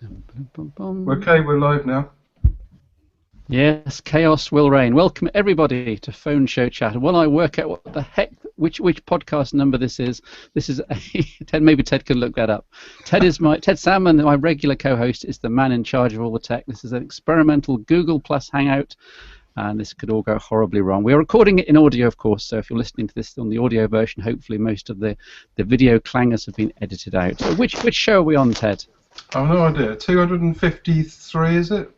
Okay, we're live now. Yes, chaos will reign. Welcome everybody to Phone Show Chat. And while I work out what the heck, which podcast number this is Ted. Maybe Ted can look that up. Ted Salmon, my regular co-host, is the man in charge of all the tech. This is an experimental Google Plus Hangout, and this could all go horribly wrong. We are recording it in audio, of course, so if you're listening to this on the audio version, hopefully most of the video clangers have been edited out. So which show are we on, Ted? I've no idea. 253, is it?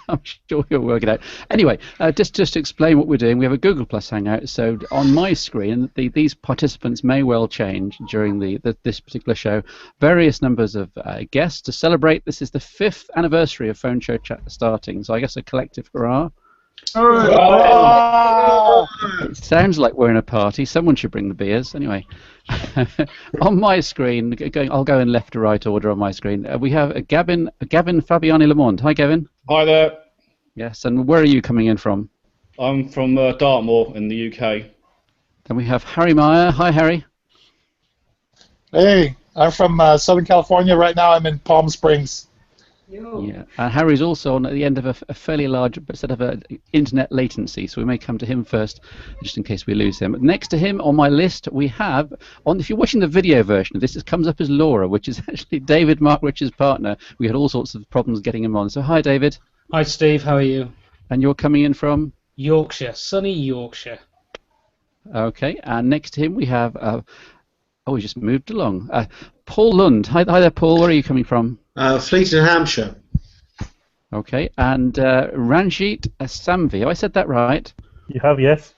I'm sure you'll work it out. Anyway, just to explain what we're doing, we have a Google Plus Hangout. So on my screen, these participants may well change during this particular show. Various numbers of guests to celebrate. This is the 5th anniversary of Phone Show Chat starting. So I guess a collective hurrah. Oh. It sounds like we're in a party. Someone should bring the beers. Anyway, on my screen, I'll go in left to right order on my screen. We have Gavin Fabiani Lamont. Hi, Gavin. Hi there. Yes, and where are you coming in from? I'm from Dartmoor in the UK. Then we have Harry Meyer. Hi, Harry. Hey, I'm from Southern California. Right now I'm in Palm Springs. Yeah, and Harry's also on at the end of a fairly large set of internet latency, so we may come to him first, just in case we lose him. Next to him on my list, we have, if you're watching the video version of this, it comes up as Laura, which is actually David Mark Rich's partner. We had all sorts of problems getting him on. So hi, David. Hi, Steve. How are you? And you're coming in from? Yorkshire, sunny Yorkshire. Okay, and next to him we have, we just moved along. Paul Lund. Hi there, Paul. Where are you coming from? Fleet in Hampshire. Okay, and Ranjit Samvi. Have I said that right? You have, yes.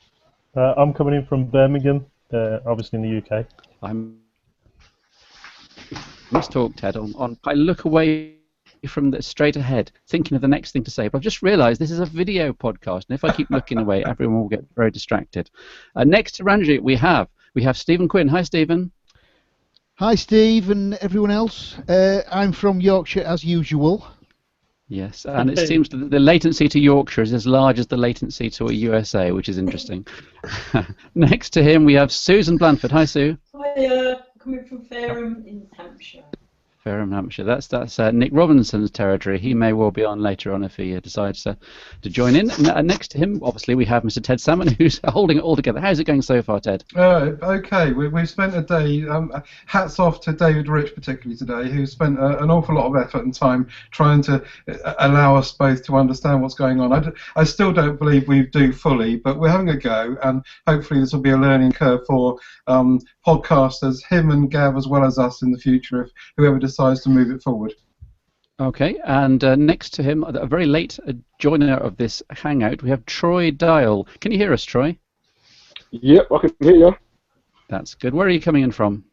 I'm coming in from Birmingham, obviously in the UK. I must talk, Ted. I look away from straight ahead, thinking of the next thing to say, but I've just realised this is a video podcast, and if I keep looking away, everyone will get very distracted. Next to Ranjit, we have Stephen Quinn. Hi, Stephen. Hi, Steve, and everyone else. I'm from Yorkshire, as usual. Yes, and it seems that the latency to Yorkshire is as large as the latency to a USA, which is interesting. Next to him, we have Susan Blanford. Hi, Sue. Hi, coming from Fareham in Hampshire. Fareham, Hampshire. That's Nick Robinson's territory. He may well be on later on if he decides to join in. Next to him, obviously, we have Mr. Ted Salmon, who's holding it all together. How's it going so far, Ted? Okay, we've spent a day, hats off to David Rich particularly today, who spent an awful lot of effort and time trying to allow us both to understand what's going on. I still don't believe we do fully, but we're having a go, and hopefully this will be a learning curve for podcasters, him and Gav, as well as us in the future, if whoever decides to move it forward. Okay, and next to him, a very late joiner of this hangout, we have Troy Dial. Can you hear us, Troy? Yep, I can hear you. That's good. Where are you coming in from?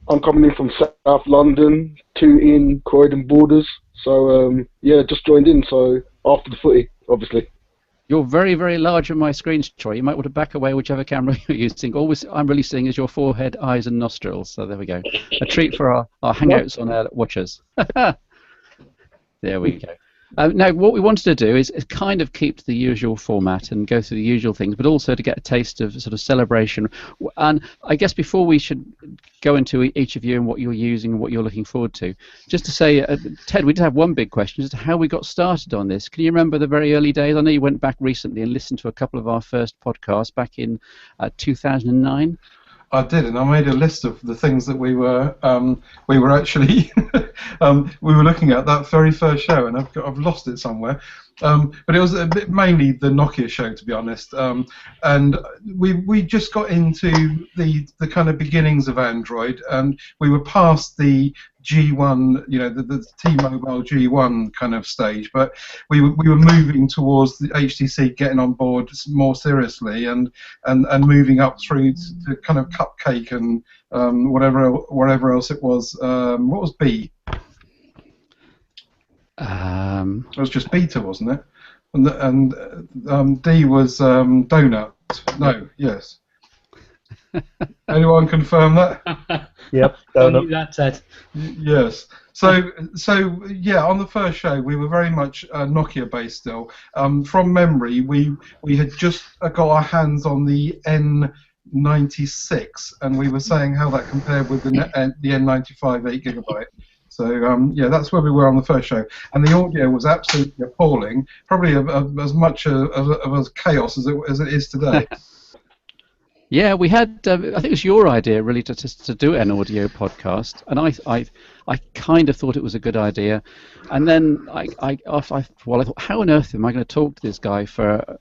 I'm coming in from South London, 2 in Croydon borders. So, just joined in, so after the footy, obviously. You're very, very large on my screen, Troy. You might want to back away whichever camera you're using. All I'm really seeing is your forehead, eyes, and nostrils. So there we go. A treat for our Hangouts-on-Air watchers. There we go. Now, what we wanted to do is kind of keep to the usual format and go through the usual things, but also to get a taste of sort of celebration. And I guess before we should go into each of you and what you're using and what you're looking forward to, just to say, Ted, we did have one big question as to how we got started on this. Can you remember the very early days? I know you went back recently and listened to a couple of our first podcasts back in 2009. I did, and I made a list of the things that we were actually we were looking at that very first show, and I've lost it somewhere. But it was mainly the Nokia show, to be honest. And we just got into the kind of beginnings of Android, and we were past the G1, the T-Mobile G1 kind of stage, but we were moving towards the HTC getting on board more seriously, and moving up through to kind of Cupcake and whatever else it was. What was B? It was just beta, wasn't it? And D was donut. No, yes. Anyone confirm that? Yep, donut. That Ted. Yes. So yeah, on the first show we were very much Nokia based still. From memory, we had just got our hands on the N96, and we were saying how that compared with the N95 8GB. So yeah, that's where we were on the first show, and the audio was absolutely appalling. Probably as much of chaos as it is today. Yeah, we had. I think it was your idea really to do an audio podcast, and I kind of thought it was a good idea, and then I thought, how on earth am I going to talk to this guy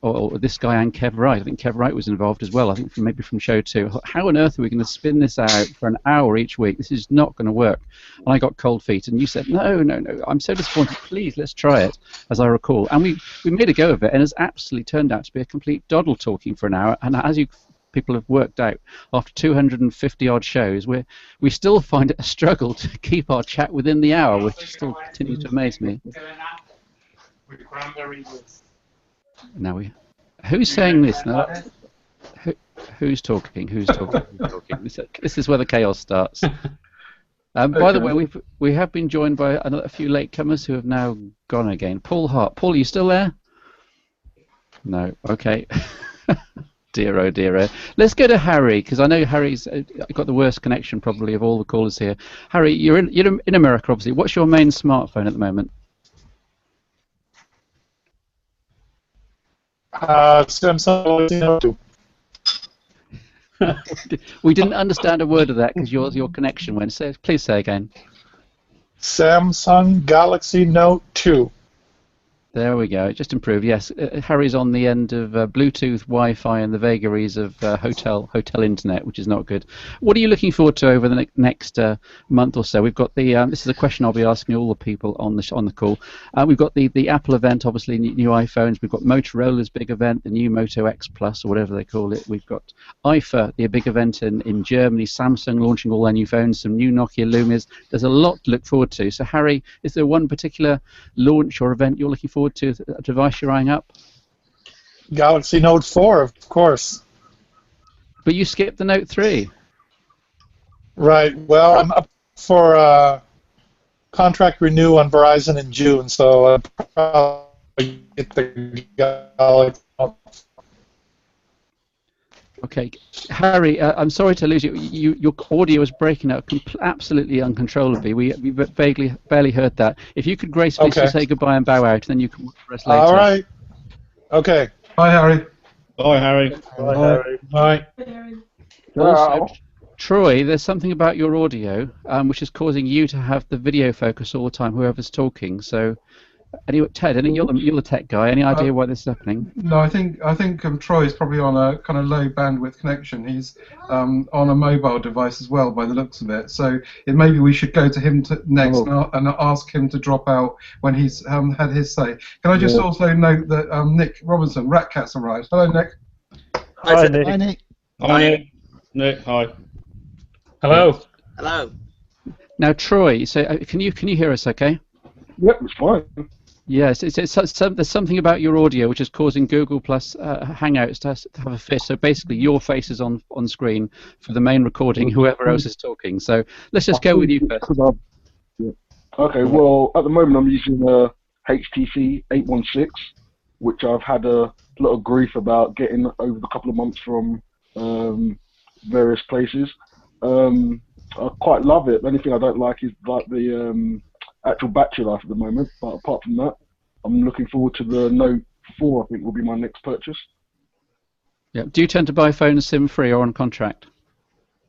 or this guy and Kev Wright? I think Kev Wright was involved as well. I think maybe from show 2. How on earth are we going to spin this out for an hour each week? This is not going to work. And I got cold feet, and you said no. I'm so disappointed. Please, let's try it, as I recall, and we made a go of it, and it's absolutely turned out to be a complete doddle talking for an hour, and as you people have worked out, after 250 odd shows, we still find it a struggle to keep our chat within the hour, which still continues to amaze me. Now who's saying this now? Who's talking? Who's talking? This is where the chaos starts. By the way, we have been joined by a few latecomers who have now gone again. Paul Hart. Paul, are you still there? No. Okay. Dear oh dear oh. Let's go to Harry, because I know Harry's got the worst connection probably of all the callers here. Harry, you're in America, obviously. What's your main smartphone at the moment? Samsung Galaxy Note 2. We didn't understand a word of that because your connection went. So please say again. Samsung Galaxy Note 2. There we go. It just improved. Yes, Harry's on the end of Bluetooth, Wi-Fi, and the vagaries of hotel internet, which is not good. What are you looking forward to over the next month or so? We've got the. This is a question I'll be asking all the people on the call. We've got the Apple event, obviously new iPhones. We've got Motorola's big event, the new Moto X Plus or whatever they call it. We've got IFA, the big event in Germany. Samsung launching all their new phones, some new Nokia Lumias. There's a lot to look forward to. So Harry, is there one particular launch or event you're looking forward to a device you're eyeing up? Galaxy Note 4, of course. But you skipped the Note 3. Right. Well, I'm up for contract renew on Verizon in June, so I'll probably get the Galaxy Note 4. Okay, Harry, I'm sorry to lose you. Your audio is breaking up absolutely uncontrollably. We barely heard that. If you could gracefully say goodbye and bow out, then you can rest later. All right. Okay. Bye, Harry. Bye, Harry. Bye, Harry. Bye. Also, Troy, there's something about your audio which is causing you to have the video focus all the time, whoever's talking. So, anyway, Ted, you're the tech guy. Any idea why this is happening? No, I think Troy's probably on a kind of low bandwidth connection. He's on a mobile device as well, by the looks of it. So maybe we should go to him next and ask him to drop out when he's had his say. Can I just also note that Nick Robinson, Ratcat's arrived. Hello, Nick. Hi, Nick. Hi, Nick. Hi, Nick. Hi. Hello. Hello. Now, Troy, so can you hear us? Okay. Yep, it's fine. Yes, there's something about your audio which is causing Google Plus Hangouts to have a fit. So basically, your face is on screen for the main recording, whoever else is talking. So let's just go with you first. Okay, well, at the moment I'm using HTC 816, which I've had a lot of grief about getting over the couple of months from various places. I quite love it. The only thing I don't like is like the actual battery life at the moment, but apart from that, I'm looking forward to the Note 4. I think will be my next purchase. Yeah. Do you tend to buy phones SIM-free or on contract?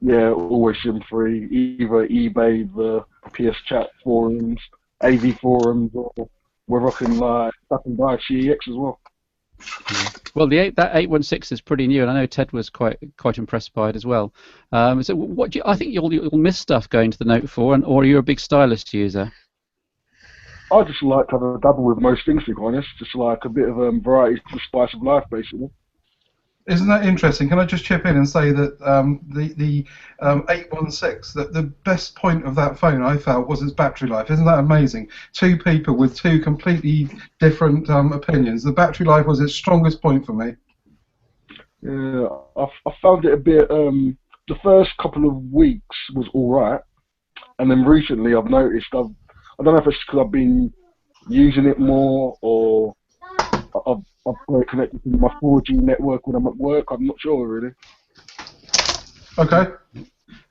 Yeah, always SIM-free. Either eBay, the PS Chat forums, AV forums, or whether I can buy a CEX as well. Yeah. Well, that 816 is pretty new, and I know Ted was quite impressed by it as well. So, what I think you'll miss stuff going to the Note 4, or are you a big stylus user? I just like to have a double with most things, to be honest. Just like a bit of variety to the spice of life, basically. Isn't that interesting? Can I just chip in and say that the 816, that the best point of that phone I felt was its battery life. Isn't that amazing? Two people with two completely different opinions. The battery life was its strongest point for me. Yeah, I found it a bit. The first couple of weeks was all right, and then recently I've noticed I don't know if it's because I've been using it more or I've got it connected to my 4G network when I'm at work. I'm not sure really. Okay.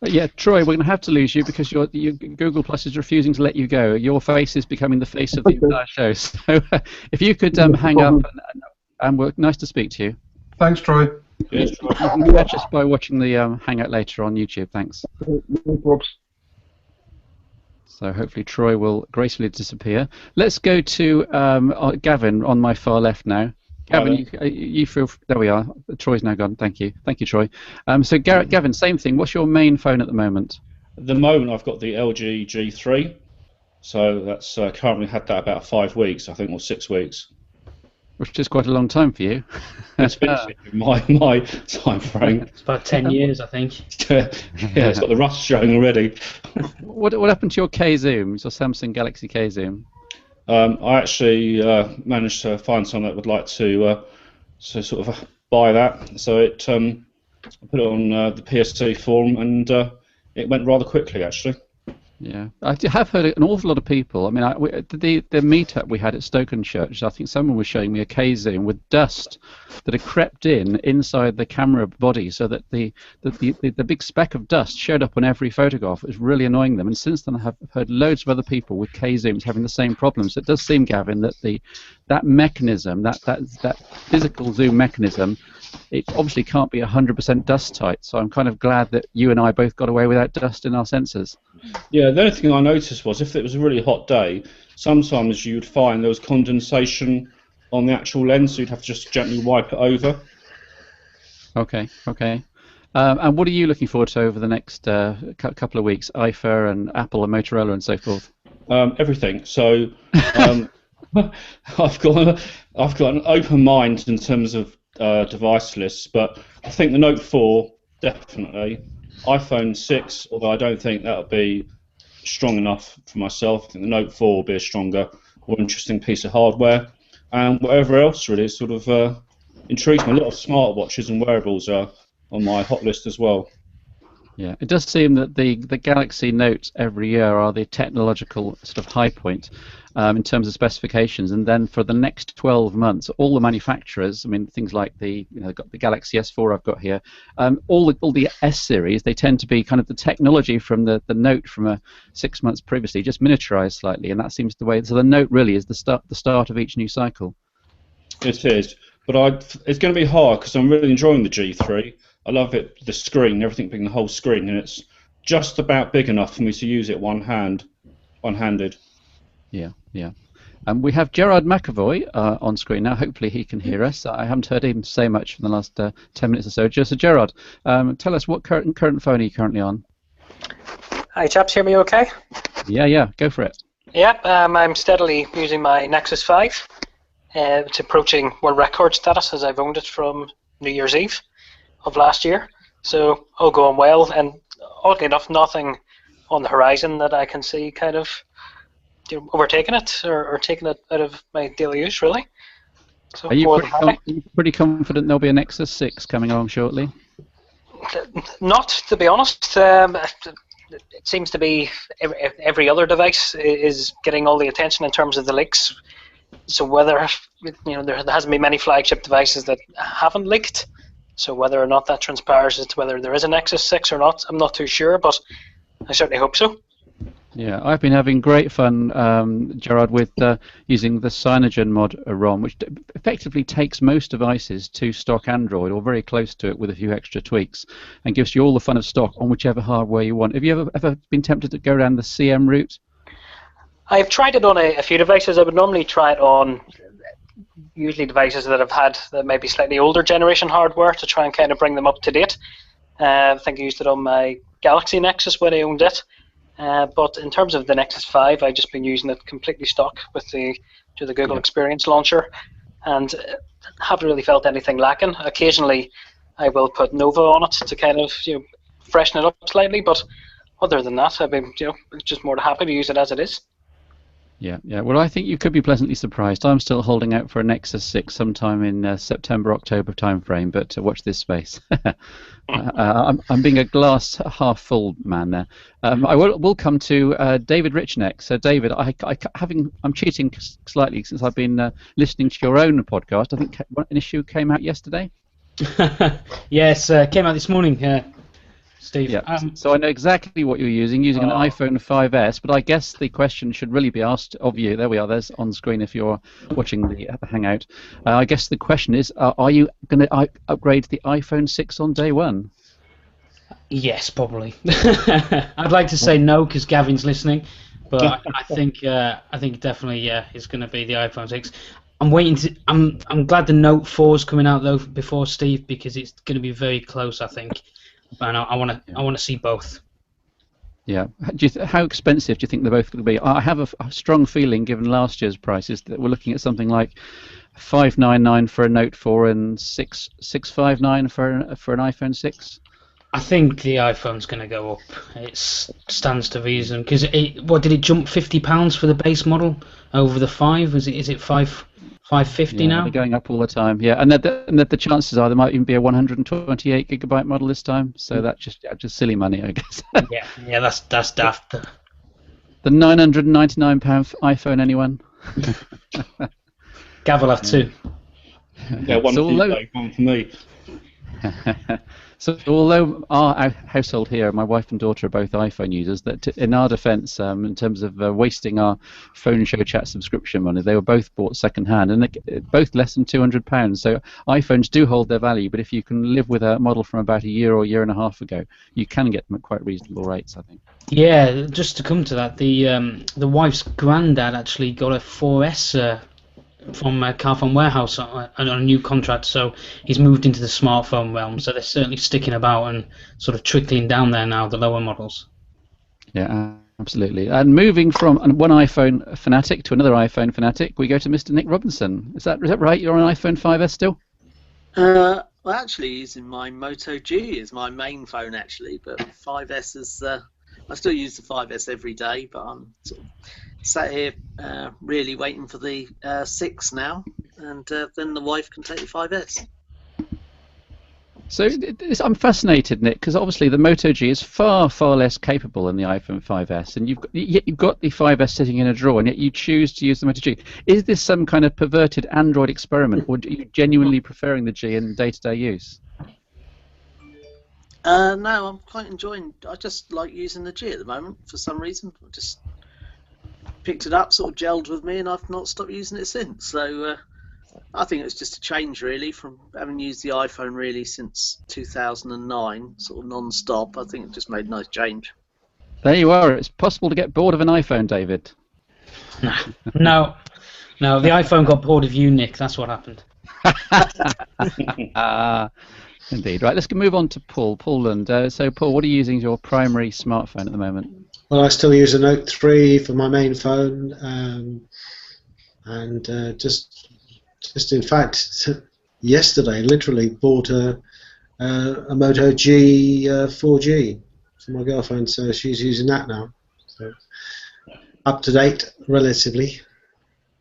Yeah, Troy, we're going to have to lose you because your Google Plus is refusing to let you go. Your face is becoming the face of the entire show. So if you could hang up, and nice to speak to you. Thanks, Troy. Yes, You can catch us by watching the Hangout later on YouTube. Thanks. No probs. So hopefully Troy will gracefully disappear. Let's go to Gavin on my far left now. Gavin, you feel... There we are. Troy's now gone. Thank you. Thank you, Troy. So Gavin, same thing. What's your main phone at the moment? At the moment, I've got the LG G3. So that's currently had that about 5 weeks, I think, or 6 weeks. Which is quite a long time for you. It's been my time frame. It's about 10 years, I think. Yeah, it's got the rust showing already. What happened to your K Zoom? Your Samsung Galaxy K Zoom? I actually managed to find someone that would like to sort of buy that. So I put it on the PST forum, and it went rather quickly, actually. Yeah, I have heard an awful lot of people. I mean, the meetup we had at Stokenchurch, I think someone was showing me a K-Zoom with dust that had crept inside the camera body, so that the big speck of dust showed up on every photograph. It was really annoying them. And since then, I have heard loads of other people with K-Zooms having the same problems. So it does seem, Gavin, that that mechanism, that physical zoom mechanism, it obviously can't be 100% dust tight. So I'm kind of glad that you and I both got away without dust in our sensors. Yeah, the only thing I noticed was if it was a really hot day, sometimes you'd find there was condensation on the actual lens, so you'd have to just gently wipe it over. Okay. And what are you looking forward to over the next couple of weeks? IFA and Apple and Motorola and so forth. Everything. So I've got an open mind in terms of device lists, but I think the Note 4 definitely. iPhone 6, although I don't think that'll be strong enough for myself. I think the Note 4 will be a stronger, more interesting piece of hardware. And whatever else really sort of intrigues me. A lot of smartwatches and wearables are on my hot list as well. Yeah, it does seem that the Galaxy Notes every year are the technological sort of high point in terms of specifications, and then for the next 12 months, all the manufacturers, I mean, things like got the Galaxy S4 I've got here, all the S series, they tend to be kind of the technology from the Note from 6 months previously, just miniaturized slightly, and that seems the way. So the Note really is the start of each new cycle. It is, but it's going to be hard because I'm really enjoying the G3. I love it, the screen, everything being the whole screen, and it's just about big enough for me to use it one-handed. Yeah. We have Gerard McAvoy on screen now. Hopefully he can hear us. I haven't heard him say much for the last 10 minutes or so. So Gerard, tell us what current phone are you currently on? Hi chaps, hear me okay? Yeah, go for it. Yeah, I'm steadily using my Nexus 5. It's approaching world record status as I've owned it from New Year's Eve of last year. So all going well, and oddly enough, nothing on the horizon that I can see kind of overtaking it or taking it out of my daily use, really. So are you pretty confident there'll be a Nexus 6 coming along shortly? Not, to be honest. It seems to be every other device is getting all the attention in terms of the leaks. So whether there hasn't been many flagship devices that haven't leaked. So whether or not that transpires as to whether there is a Nexus 6 or not, I'm not too sure, but I certainly hope so. Yeah, I've been having great fun, Gerard, with using the Cyanogen mod ROM, which effectively takes most devices to stock Android or very close to it with a few extra tweaks, and gives you all the fun of stock on whichever hardware you want. Have you ever been tempted to go down the CM route? I've tried it on a few devices. I would normally try it on usually devices that have had maybe slightly older generation hardware to try and kind of bring them up to date. I think I used it on my Galaxy Nexus when I owned it. But in terms of the Nexus 5, I've just been using it completely stock with the Google Experience Launcher, and haven't really felt anything lacking. Occasionally, I will put Nova on it to kind of freshen it up slightly, but other than that, I've been just more than happy to use it as it is. Yeah. Well, I think you could be pleasantly surprised. I'm still holding out for a Nexus 6 sometime in September, October timeframe, but watch this space. I'm being a glass half full man there. I will come to David Rich next. So, David, I'm cheating slightly since I've been listening to your own podcast. I think an issue came out yesterday. Yes, came out this morning. Steve. Yeah. So I know exactly what you're using an iPhone 5S, but I guess the question should really be asked of you. There we are. There's on screen if you're watching the Hangout. I guess the question is, are you going to upgrade to the iPhone 6 on day one? Yes, probably. I'd like to say no because Gavin's listening, but I think definitely it's going to be the iPhone 6. I'm waiting to. I'm glad the Note 4 is coming out though before Steve because it's going to be very close. I think, and I want to see both. Yeah. How expensive do you think they're both going to be? I have a strong feeling, given last year's prices, that we're looking at something like $599 for a Note 4 and $659 for an iPhone 6. I think the iPhone's going to go up. It stands to reason because what did it jump £50 for the base model over the 5? Is it $550 now? They're going up all the time. Yeah, and the chances are there might even be a 128 gigabyte model this time. So that's just silly money, I guess. yeah, that's daft. The £999 iPhone, anyone? Gav will have two. Yeah, one for you, one for me. So although our household here, my wife and daughter are both iPhone users, that in our defence, in terms of wasting our phone show chat subscription money, they were both bought second hand, and both less than £200. So iPhones do hold their value, but if you can live with a model from about a year or year and a half ago, you can get them at quite reasonable rates, I think. Yeah, just to come to that, the wife's granddad actually got a 4S from Carphone Warehouse on a new contract, so he's moved into the smartphone realm, so they're certainly sticking about and sort of trickling down there now, the lower models. Yeah, absolutely. And moving from one iPhone fanatic to another iPhone fanatic, we go to Mr. Nick Robinson. Is that right? You're on iPhone 5S still? Well, actually, using my Moto G is my main phone, actually, but 5S is... I still use the 5S every day, but I'm sort of sat here really waiting for the 6 now, and then the wife can take the 5S. So I'm fascinated, Nick, because obviously the Moto G is far, far less capable than the iPhone 5S, and you've got the 5S sitting in a drawer, and yet you choose to use the Moto G. Is this some kind of perverted Android experiment, or are you genuinely preferring the G in day-to-day use? No, I'm quite enjoying. I just like using the G at the moment for some reason. I just picked it up, sort of gelled with me, and I've not stopped using it since. So I think it's just a change, really, from having used the iPhone really since 2009, sort of non-stop. I think it just made a nice change. There you are. It's possible to get bored of an iPhone, David. No, the iPhone got bored of you, Nick. That's what happened. Indeed. Right, let's move on to Paul. Paul Lund. So, Paul, what are you using as your primary smartphone at the moment? Well, I still use a Note 3 for my main phone, and just in fact, yesterday, literally bought a Moto G 4G for my girlfriend, so she's using that now. So, up to date, relatively.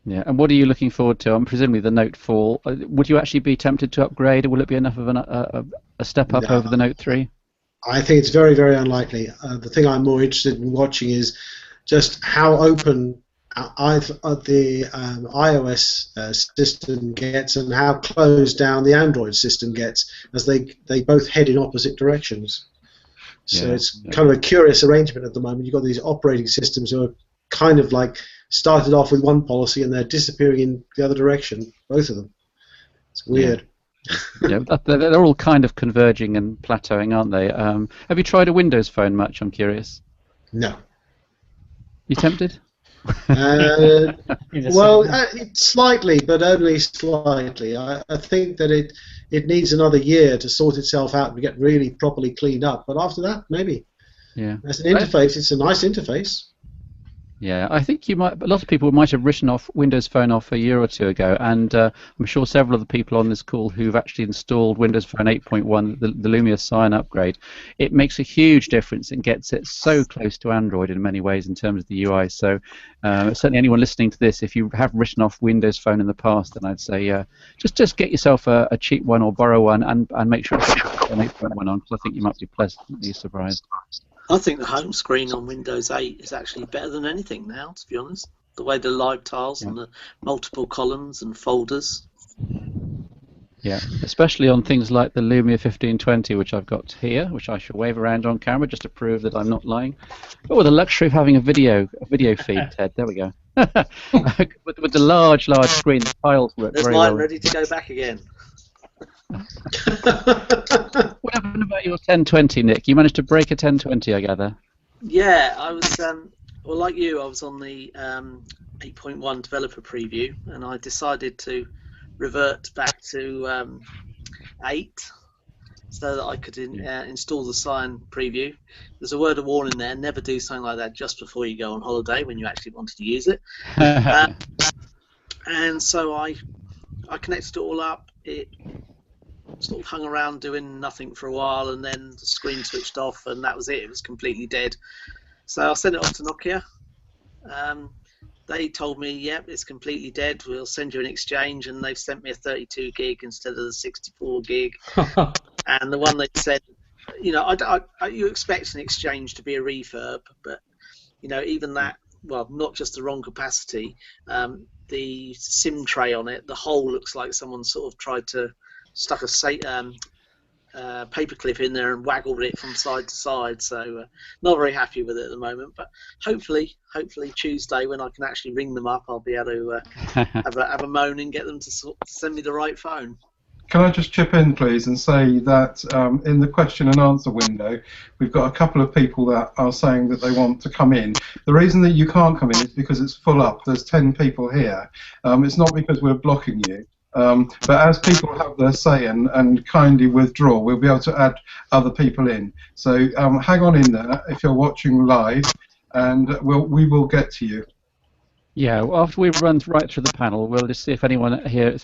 Yeah, and what are you looking forward to? Presumably the Note 4. Would you actually be tempted to upgrade, or will it be enough of a step up over the Note 3? I think it's very, very unlikely. The thing I'm more interested in watching is just how open the iOS system gets and how closed down the Android system gets, as they both head in opposite directions. So it's kind of a curious arrangement at the moment. You've got these operating systems who are kind of like started off with one policy and they're disappearing in the other direction, both of them. It's weird. Yeah, they're all kind of converging and plateauing, aren't they? Have you tried a Windows phone much? I'm curious. No. You tempted? Well, slightly, but only slightly. I think that it needs another year to sort itself out and get really properly cleaned up. But after that, maybe. Yeah. As an interface, it's a nice interface. Yeah, I think a lot of people might have written off Windows Phone off a year or two ago, and I'm sure several of the people on this call who've actually installed Windows Phone 8.1, the Lumia Cyan upgrade. It makes a huge difference and gets it so close to Android in many ways in terms of the UI. So certainly anyone listening to this, if you have written off Windows Phone in the past, then I'd say just get yourself a cheap one or borrow one and make sure it's an 8.1 on, because I think you might be pleasantly surprised. I think the home screen on Windows 8 is actually better than anything now, to be honest. The way the live tiles and the multiple columns and folders. Yeah, especially on things like the Lumia 1520, which I've got here, which I shall wave around on camera just to prove that I'm not lying. But with the luxury of having a video feed, Ted. There we go. with the large screen, the tiles work There's very mine well. ready to go back again. What happened about your 1020, Nick? You managed to break a 1020, I gather. Yeah, I was well, like you, I was on the 8.1 developer preview, and I decided to revert back to 8 so that I could install the Cyan preview. There's a word of warning there: never do something like that just before you go on holiday when you actually wanted to use it. And so I connected it all up. It sort of hung around doing nothing for a while, and then the screen switched off, and that was it. It was completely dead. So I sent it off to Nokia. They told me, yep, it's completely dead. We'll send you an exchange, and they've sent me a 32 gig instead of the 64 gig. And the one they said, you know, you expect an exchange to be a refurb, but you know, even that, well, not just the wrong capacity, the SIM tray on it, the hole looks like someone sort of tried to stuck a paperclip in there and waggled it from side to side. So not very happy with it at the moment. But hopefully Tuesday, when I can actually ring them up, I'll be able to have a moan and get them to send me the right phone. Can I just chip in, please, and say that in the question and answer window, we've got a couple of people that are saying that they want to come in. The reason that you can't come in is because it's full up. There's 10 people here. It's not because we're blocking you. But as people have their say and kindly withdraw, we'll be able to add other people in. So hang on in there if you're watching live, and we will get to you. Yeah, well, after we run right through the panel, we'll just see if anyone here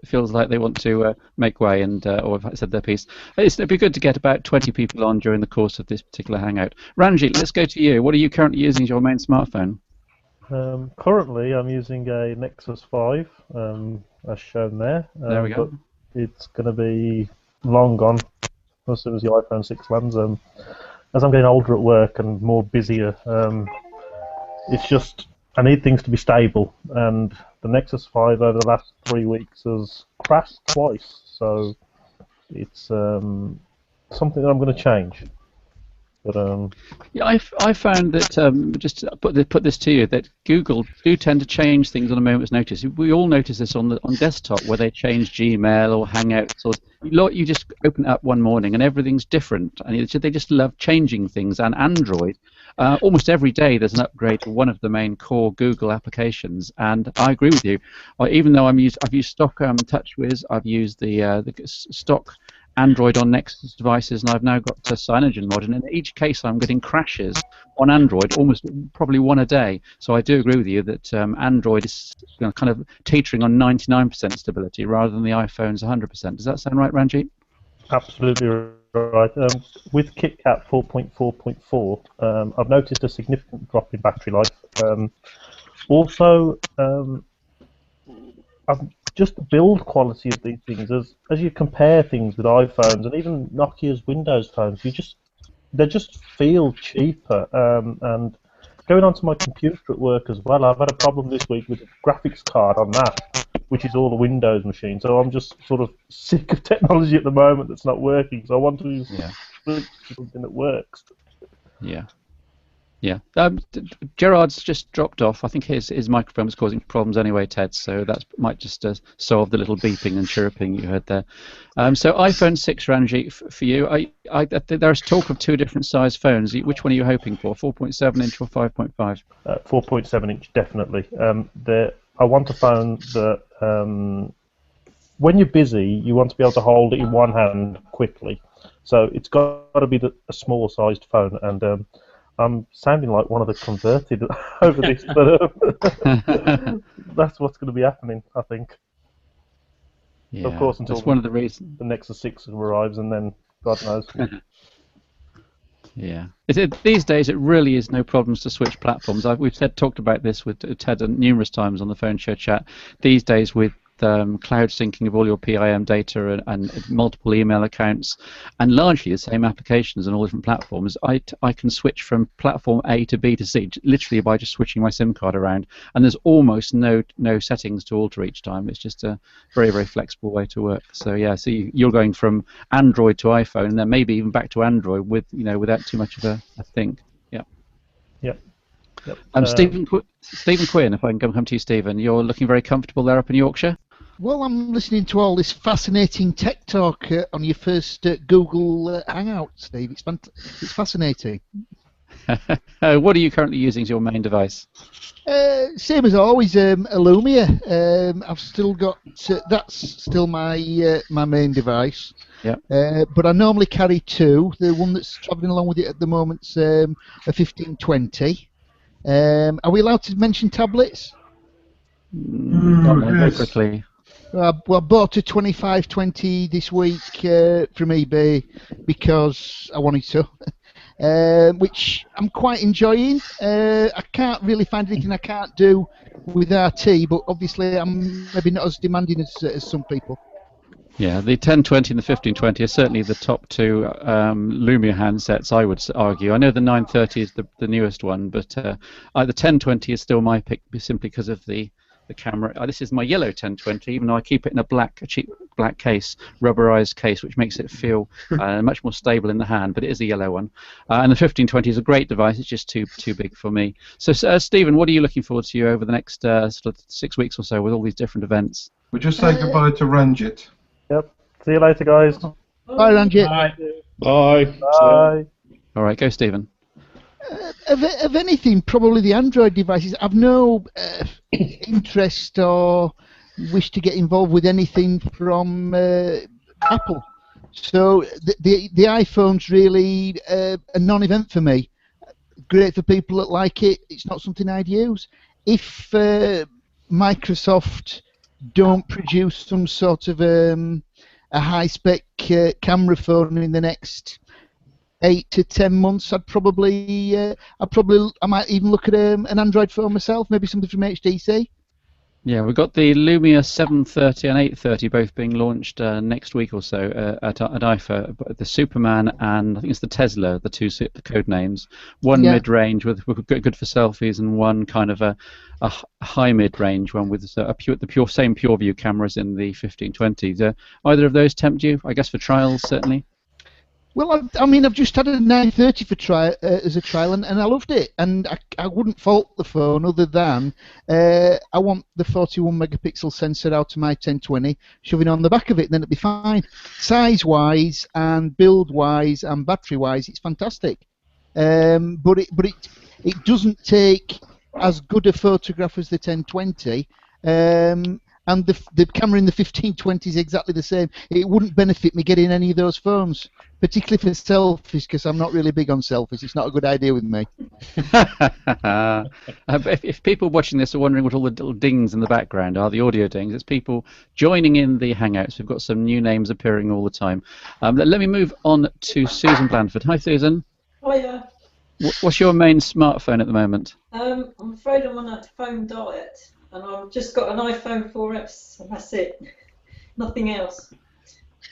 feels like they want to make way and or have said their piece. It'd be good to get about 20 people on during the course of this particular hangout. Ranjit, let's go to you. What are you currently using as your main smartphone? Currently, I'm using a Nexus 5, as shown there. There we go. But it's going to be long gone as soon as the iPhone 6 lands. As I'm getting older at work and more busier, it's just I need things to be stable. And the Nexus 5 over the last 3 weeks has crashed twice, so it's something that I'm going to change. But yeah, I found that just to put this to you, that Google do tend to change things on a moment's notice. We all notice this on desktop where they change Gmail or Hangouts, or you just open it up one morning and everything's different, and they just love changing things. And Android, almost every day there's an upgrade to one of the main core Google applications. And I agree with you. Even though I've used stock TouchWiz, I've used the stock Android on Nexus devices, and I've now got CyanogenMod, and in each case I'm getting crashes on Android, almost probably one a day. So I do agree with you that Android is kind of teetering on 99% stability rather than the iPhone's 100%. Does that sound right, Ranjit? Absolutely right. With KitKat 4.4.4, I've noticed a significant drop in battery life. Also, just the build quality of these things, as you compare things with iPhones and even Nokia's Windows phones, they just feel cheaper. And going onto my computer at work as well, I've had a problem this week with the graphics card on that, which is all a Windows machine. So I'm just sort of sick of technology at the moment that's not working. So I want to use something that works. Yeah. Yeah, Gerard's just dropped off. I think his microphone was causing problems anyway, Ted, so that might just solve the little beeping and chirping you heard there. So iPhone 6, Ranjit, for you, there's talk of two different size phones. Which one are you hoping for, 4.7 inch or 5.5? 4.7 inch, definitely. I want a phone that, when you're busy, you want to be able to hold it in one hand quickly. So it's got to be a small sized phone, and I'm sounding like one of the converted over this, but that's what's going to be happening, I think. Yeah, of course, until that's one of the reasons the Nexus 6 arrives, and then God knows. Yeah, these days it really is no problems to switch platforms. We've talked about this with Ted numerous times on the phone show chat. These days with cloud syncing of all your PIM data and multiple email accounts, and largely the same applications on all different platforms, I can switch from platform A to B to C literally by just switching my SIM card around, and there's almost no settings to alter each time. It's just a very, very flexible way to work. So yeah, so you're going from Android to iPhone, and then maybe even back to Android without too much of a think. Yeah. Yep. Stephen Quinn, if I can come to you, Stephen, you're looking very comfortable there up in Yorkshire. Well, I'm listening to all this fascinating tech talk on your first Google Hangout, Steve. It's fascinating. What are you currently using as your main device? Same as always, a Lumia. I've still got that's still my main device. Yeah. But I normally carry two. The one that's travelling along with it at the moment's a 1520. Are we allowed to mention tablets? Very quickly. Well, I bought a 2520 this week from eBay because I wanted to, which I'm quite enjoying. I can't really find anything I can't do with RT, but obviously I'm maybe not as demanding as some people. Yeah, the 1020 and the 1520 are certainly the top two Lumia handsets, I would argue. I know the 930 is the newest one, but the 1020 is still my pick simply because of the camera. This is my yellow 1020, even though I keep it in a cheap black case, rubberized case, which makes it feel much more stable in the hand, but it is a yellow one. And the 1520 is a great device. It's just too big for me. So, Stephen, what are you looking forward to over the next sort of 6 weeks or so with all these different events? We'll just say goodbye to Ranjit. Yep. See you later, guys. Bye, Ranjit. Bye. Bye. All right, go, Stephen. Of anything, probably the Android devices. I've no interest or wish to get involved with anything from Apple. So the iPhone's really a non-event for me. Great for people that like it. It's not something I'd use. If Microsoft don't produce some sort of a high-spec camera phone in the next 8 to 10 months, I might even look at an Android phone myself, maybe something from HTC. Yeah, we've got the Lumia 730 and 830 both being launched next week or so at IFA. The Superman and I think it's the Tesla, the two code names. One mid-range with good for selfies, and one kind of a high mid-range one with the same pure view cameras in the 1520s. Either of those tempt you? I guess for trials certainly. Well, I mean, I've just had a 930 for as a trial, and I loved it. And I wouldn't fault the phone other than I want the 41 megapixel sensor out of my 1020, shoving on the back of it, then it'd be fine. Size-wise and build-wise and battery-wise, it's fantastic. But it doesn't take as good a photograph as the 1020. And the camera in the 1520 is exactly the same. It wouldn't benefit me getting any of those phones, particularly for selfies, because I'm not really big on selfies. It's not a good idea with me. If people watching this are wondering what all the little dings in the background are, the audio dings, it's people joining in the Hangouts. We've got some new names appearing all the time. Let me move on to Susan Blandford. Hi, Susan. Hiya. What's your main smartphone at the moment? I'm afraid I'm on a phone diet, and I've just got an iPhone 4S, and that's it. Nothing else.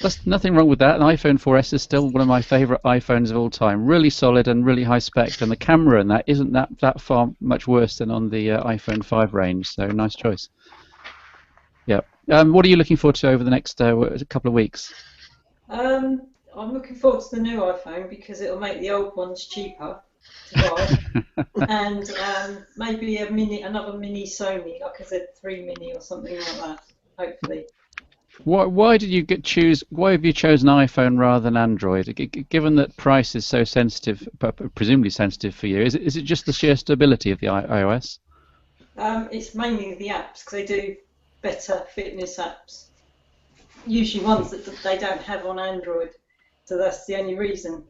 There's nothing wrong with that. An iPhone 4S is still one of my favourite iPhones of all time. Really solid and really high spec, and the camera in that isn't that far much worse than on the iPhone 5 range. So nice choice. Yeah. What are you looking forward to over the next couple of weeks? I'm looking forward to the new iPhone because it'll make the old ones cheaper to buy, and maybe another mini Sony, like a Z3 Mini or something like that. Hopefully. Why did you choose? Why have you chosen iPhone rather than Android? Given that price is so sensitive, presumably sensitive for you, is it just the sheer stability of the iOS? It's mainly the apps because they do better fitness apps. Usually ones that they don't have on Android, so that's the only reason.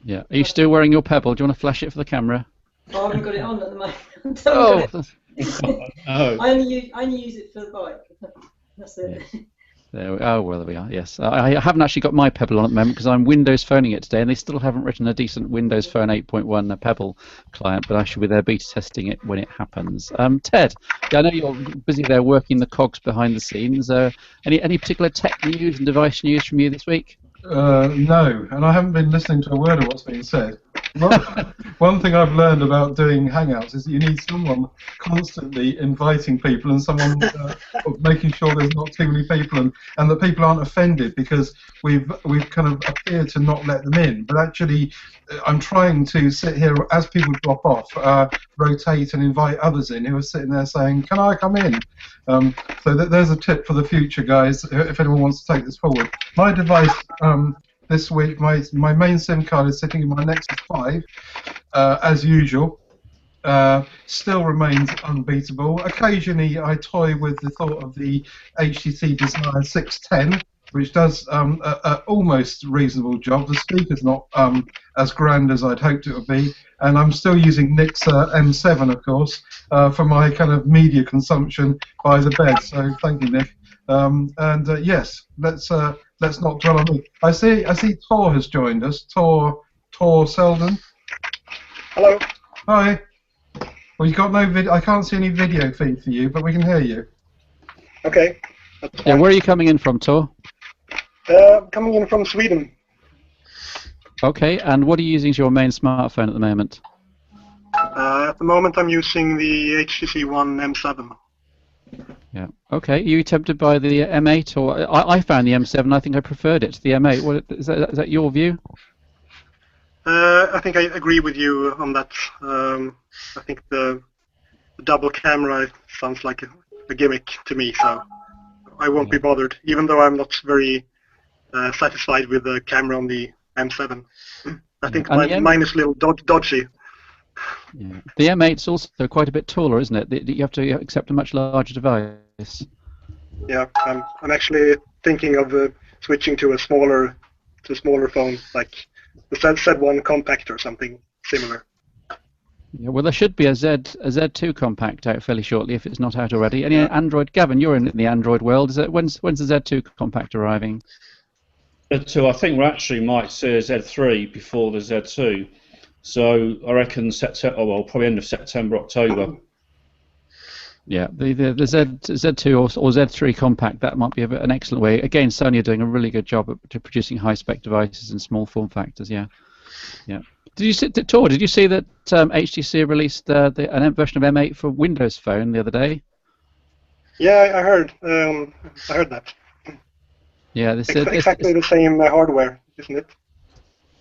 Yeah. Are you still wearing your Pebble? Do you want to flash it for the camera? I haven't got it on at the moment. Oh. I only use it for the bike. That's it. Oh, well, there we are. Yes, I haven't actually got my Pebble on at the moment because I'm Windows phoning it today, and they still haven't written a decent Windows Phone 8.1 Pebble client. But I shall be there beta testing it when it happens. Ted, yeah, I know you're busy there working the cogs behind the scenes. Any particular tech news and device news from you this week? No, and I haven't been listening to a word of what's being said. One thing I've learned about doing Hangouts is that you need someone constantly inviting people and someone making sure there's not too many people and that people aren't offended because we've kind of appeared to not let them in. But actually, I'm trying to sit here as people drop off, rotate and invite others in who are sitting there saying, "Can I come in?" So there's a tip for the future, guys, if anyone wants to take this forward. My device this week, my main SIM card is sitting in my Nexus 5, as usual. Still remains unbeatable. Occasionally I toy with the thought of the HTC Desire 610, which does an almost reasonable job. The speaker's not as grand as I'd hoped it would be, and I'm still using Nick's M7, of course, for my kind of media consumption by the bed. So thank you, Nick. Yes, let's not dwell on it. I see Tor has joined us. Tor Selden. Hello. Hi. Well, you got no video. I can't see any video feed for you, but we can hear you. Okay. Yeah, where are you coming in from, Tor? Coming in from Sweden. Okay, and what are you using as your main smartphone at the moment? At the moment, I'm using the HTC One M7. Yeah. Okay. Are you tempted by the M8, or I found the M7. I think I preferred it to the M8. What is that your view? I think I agree with you on that. I think the double camera sounds like a gimmick to me, so I won't be bothered, even though I'm not very satisfied with the camera on the M7. I think mine is a little dodgy. Yeah. The M8's also quite a bit taller, isn't it? You have to accept a much larger device. Yeah, I'm actually thinking of switching to a smaller phone, like the Z1 Compact or something similar. Yeah, well, there should be a Z2 Compact out fairly shortly if it's not out already. Any Android, Gavin? You're in the Android world. When's the Z2 Compact arriving? Z2, I think we actually might see a Z3 before the Z2. So I reckon probably end of September, October. Yeah, the Z2 or Z3 Compact, that might be an excellent way. Again, Sony are doing a really good job at producing high-spec devices in small form factors. Yeah. Did you see that HTC released a version of M8 for Windows Phone the other day? Yeah, I heard. I heard that. Yeah, exactly the same hardware, isn't it?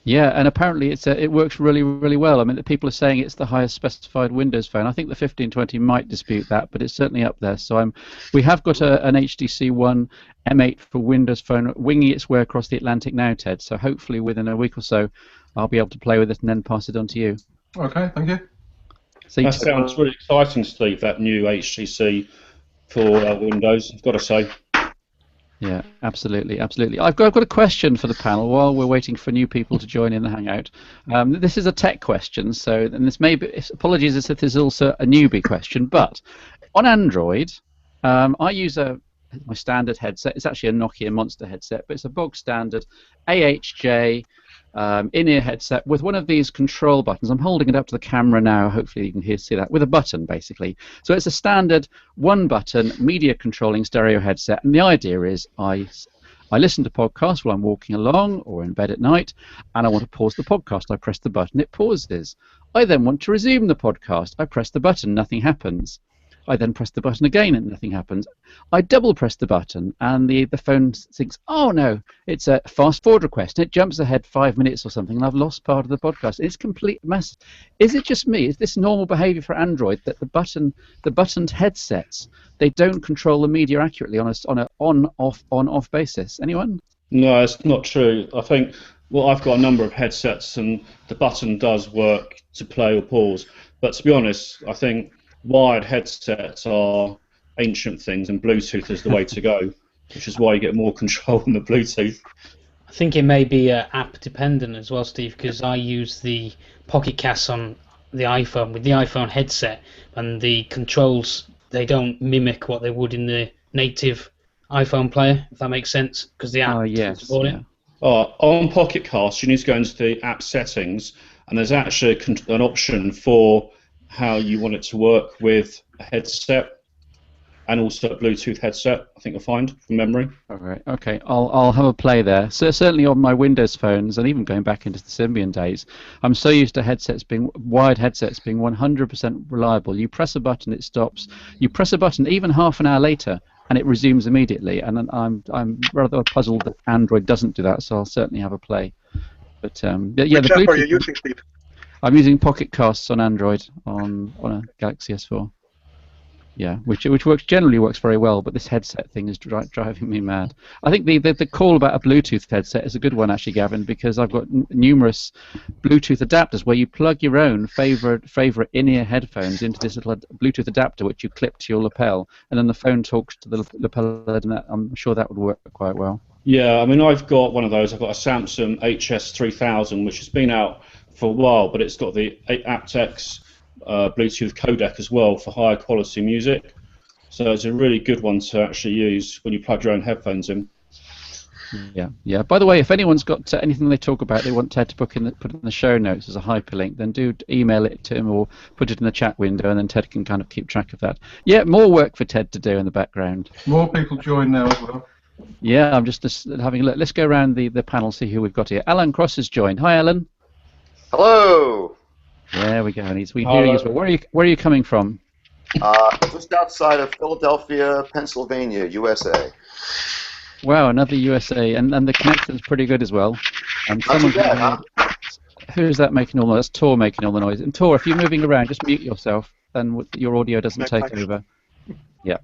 Yeah, and apparently it works really, really well. I mean, people are saying it's the highest specified Windows Phone. I think the 1520 might dispute that, but it's certainly up there. So we have got an HTC One M8 for Windows Phone winging its way across the Atlantic now, Ted. So hopefully within a week or so, I'll be able to play with it and then pass it on to you. Okay, thank you. That sounds really exciting, Steve, that new HTC for Windows, I've got to say. Yeah, absolutely. I've got a question for the panel while we're waiting for new people to join in the Hangout. This is a tech question, and this may be, apologies if this is also a newbie question, but on Android, I use my standard headset. It's actually a Nokia Monster headset, but it's a bog standard AHJ in-ear headset with one of these control buttons. I'm holding it up to the camera now. Hopefully you can see that, with a button basically. So it's a standard one-button media controlling stereo headset, and the idea is I listen to podcasts while I'm walking along or in bed at night, and I want to pause the podcast. I press the button, it pauses. I then want to resume the podcast. I press the button, nothing happens. I then press the button again and nothing happens. I double press the button and the phone thinks, oh no, it's a fast forward request. And it jumps ahead 5 minutes or something and I've lost part of the podcast. It's complete mess. Is it just me? Is this normal behavior for Android that the buttoned headsets, they don't control the media accurately on a on-off basis? Anyone? No, it's not true. I think, I've got a number of headsets and the button does work to play or pause. But to be honest, I think wired headsets are ancient things and Bluetooth is the way to go, which is why you get more control on the Bluetooth. I think it may be app dependent as well, Steve, because I use the Pocket Cast on the iPhone with the iPhone headset, and the controls, they don't mimic what they would in the native iPhone player, if that makes sense, because the app doesn't support it. On Pocket Cast, you need to go into the app settings, and there's actually an option for how you want it to work with a headset and also a Bluetooth headset. I think you'll find from memory. All right. Okay. I'll have a play there. So certainly on my Windows phones, and even going back into the Symbian days, I'm so used to wired headsets being 100% reliable. You press a button, it stops. You press a button even half an hour later, and it resumes immediately. And I'm rather puzzled that Android doesn't do that. So I'll certainly have a play. But yeah, Which the app are you Bluetooth. using, Steve? I'm using Pocket Casts on Android on a Galaxy S4. Yeah, which generally works very well, but this headset thing is driving me mad. I think the call about a Bluetooth headset is a good one actually, Gavin, because I've got numerous Bluetooth adapters where you plug your own favorite in-ear headphones into this little Bluetooth adapter which you clip to your lapel, and then the phone talks to the lapel, and I'm sure that would work quite well. Yeah, I mean, I've got one of those. I've got a Samsung HS3000, which has been out for a while, but it's got the aptX Bluetooth codec as well for higher quality music. So it's a really good one to actually use when you plug your own headphones in. Yeah. By the way, if anyone's got anything they talk about they want Ted to put in the show notes as a hyperlink, then do email it to him or put it in the chat window, and then Ted can kind of keep track of that. Yeah, more work for Ted to do in the background. More people join now as well. Yeah, I'm just having a look. Let's go around the panel, see who we've got here. Alan Cross has joined. Hi, Alan. Hello. There we go. We hear you as well. Where are you coming from? Just outside of Philadelphia, Pennsylvania, USA. Wow, another USA, and the connection's pretty good as well. Who's that making all the noise? That's Tor making all the noise. And Tor, if you're moving around, just mute yourself, then your audio doesn't take over. Yeah.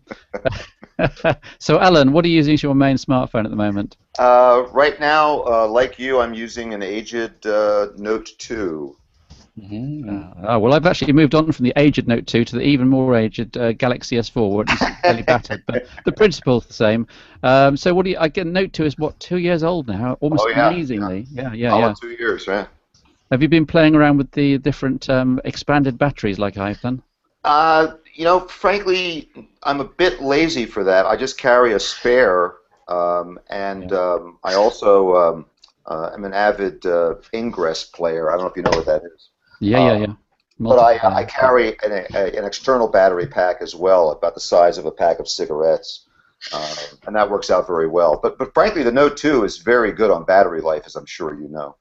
So, Alan, what are you using as your main smartphone at the moment? Right now, like you, I'm using an aged Note 2. Well, I've actually moved on from the aged Note 2 to the even more aged Galaxy S4, where it's fairly battered, but the principle's the same. So, what do you? I get Note 2 is what, 2 years old now, almost amazingly. Yeah. 2 years, right? Have you been playing around with the different expanded batteries like I've done? Frankly, I'm a bit lazy for that. I just carry a spare, and I also am an avid Ingress player. I don't know if you know what that is. Yeah. But I carry an external battery pack as well, about the size of a pack of cigarettes, and that works out very well. But frankly, the Note 2 is very good on battery life, as I'm sure you know.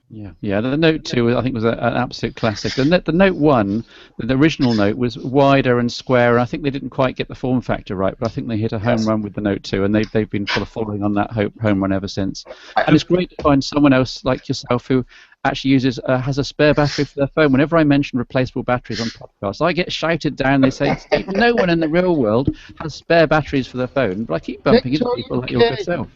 Yeah. The Note 2, I think, was an absolute classic. The Note 1, the original Note, was wider and square. I think they didn't quite get the form factor right, but I think they hit a home run with the Note 2, and they've been sort of following on that home run ever since. And it's great to find someone else like yourself who actually has a spare battery for their phone. Whenever I mention replaceable batteries on podcasts, I get shouted down. They say, Steve, no one in the real world has spare batteries for their phone, but I keep bumping into people like your good self.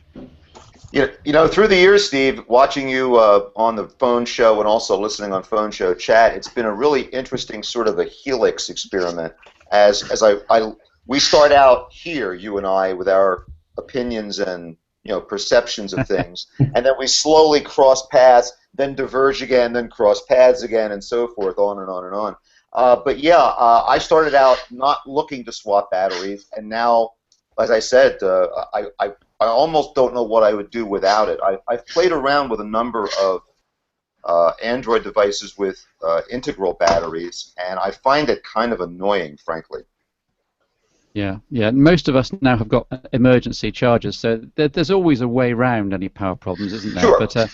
Through the years, Steve, watching you on the phone show and also listening on phone show chat, it's been a really interesting sort of a helix experiment. We start out here, you and I, with our opinions and perceptions of things, and then we slowly cross paths, then diverge again, then cross paths again, and so forth, on and on and on. I started out not looking to swap batteries, and now, as I said, I almost don't know what I would do without it. I've played around with a number of Android devices with integral batteries, and I find it kind of annoying, frankly. Yeah. Most of us now have got emergency chargers, so there's always a way around any power problems, isn't there? Sure.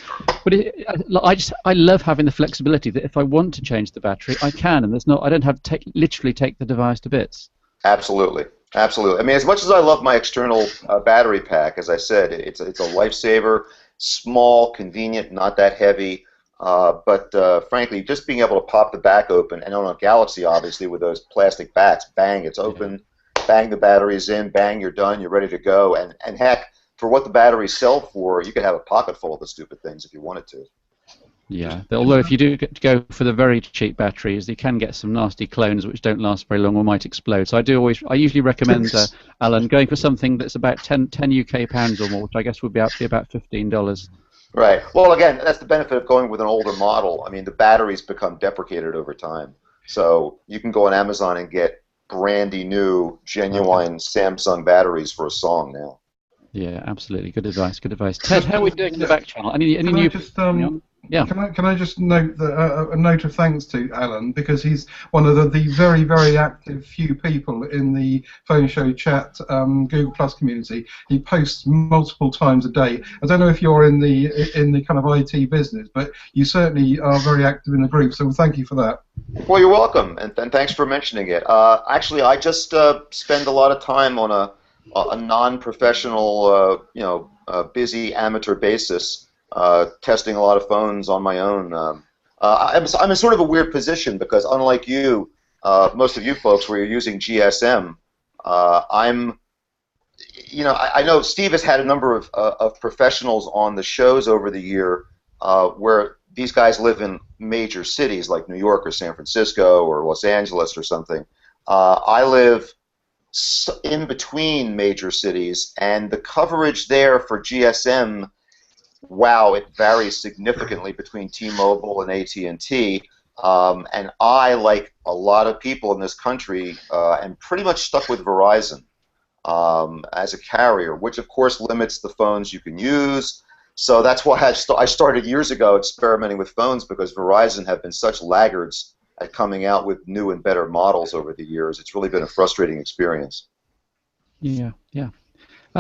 I love having the flexibility that if I want to change the battery, I can, and I don't have to literally take the device to bits. Absolutely. I mean, as much as I love my external battery pack, as I said, it's a lifesaver, small, convenient, not that heavy. But frankly, just being able to pop the back open, and on a Galaxy, obviously, with those plastic backs, bang, it's open, bang, the battery's in, bang, you're done, you're ready to go. And heck, for what the batteries sell for, you could have a pocket full of the stupid things if you wanted to. Yeah, although if you do go for the very cheap batteries, you can get some nasty clones which don't last very long or might explode. So I usually recommend, Alan, going for something that's about 10 UK pounds or more, which I guess would be about $15. Right. Well, again, that's the benefit of going with an older model. I mean, the batteries become deprecated over time. So you can go on Amazon and get brandy new, genuine Samsung batteries for a song now. Yeah, absolutely. Good advice. Good advice. Ted, how are we doing in the back channel? Any Can I new? just Yeah. Can I just note that, a note of thanks to Alan, because he's one of the very, very active few people in the phone show chat Google Plus community. He posts multiple times a day. I don't know if you're in the kind of IT business, but you certainly are very active in the group. So thank you for that. Well, you're welcome, and thanks for mentioning it. Actually, I just spend a lot of time on a non-professional, busy amateur basis, testing a lot of phones on my own. I'm in sort of a weird position because, unlike you, most of you folks, where you're using GSM, I know Steve has had a number of professionals on the shows over the year where these guys live in major cities like New York or San Francisco or Los Angeles or something. I live in between major cities, and the coverage there for GSM, wow, it varies significantly between T-Mobile and AT&T. And I, like a lot of people in this country, am pretty much stuck with Verizon as a carrier, which of course limits the phones you can use. So that's why I started years ago experimenting with phones, because Verizon have been such laggards at coming out with new and better models over the years. It's really been a frustrating experience. Yeah, yeah.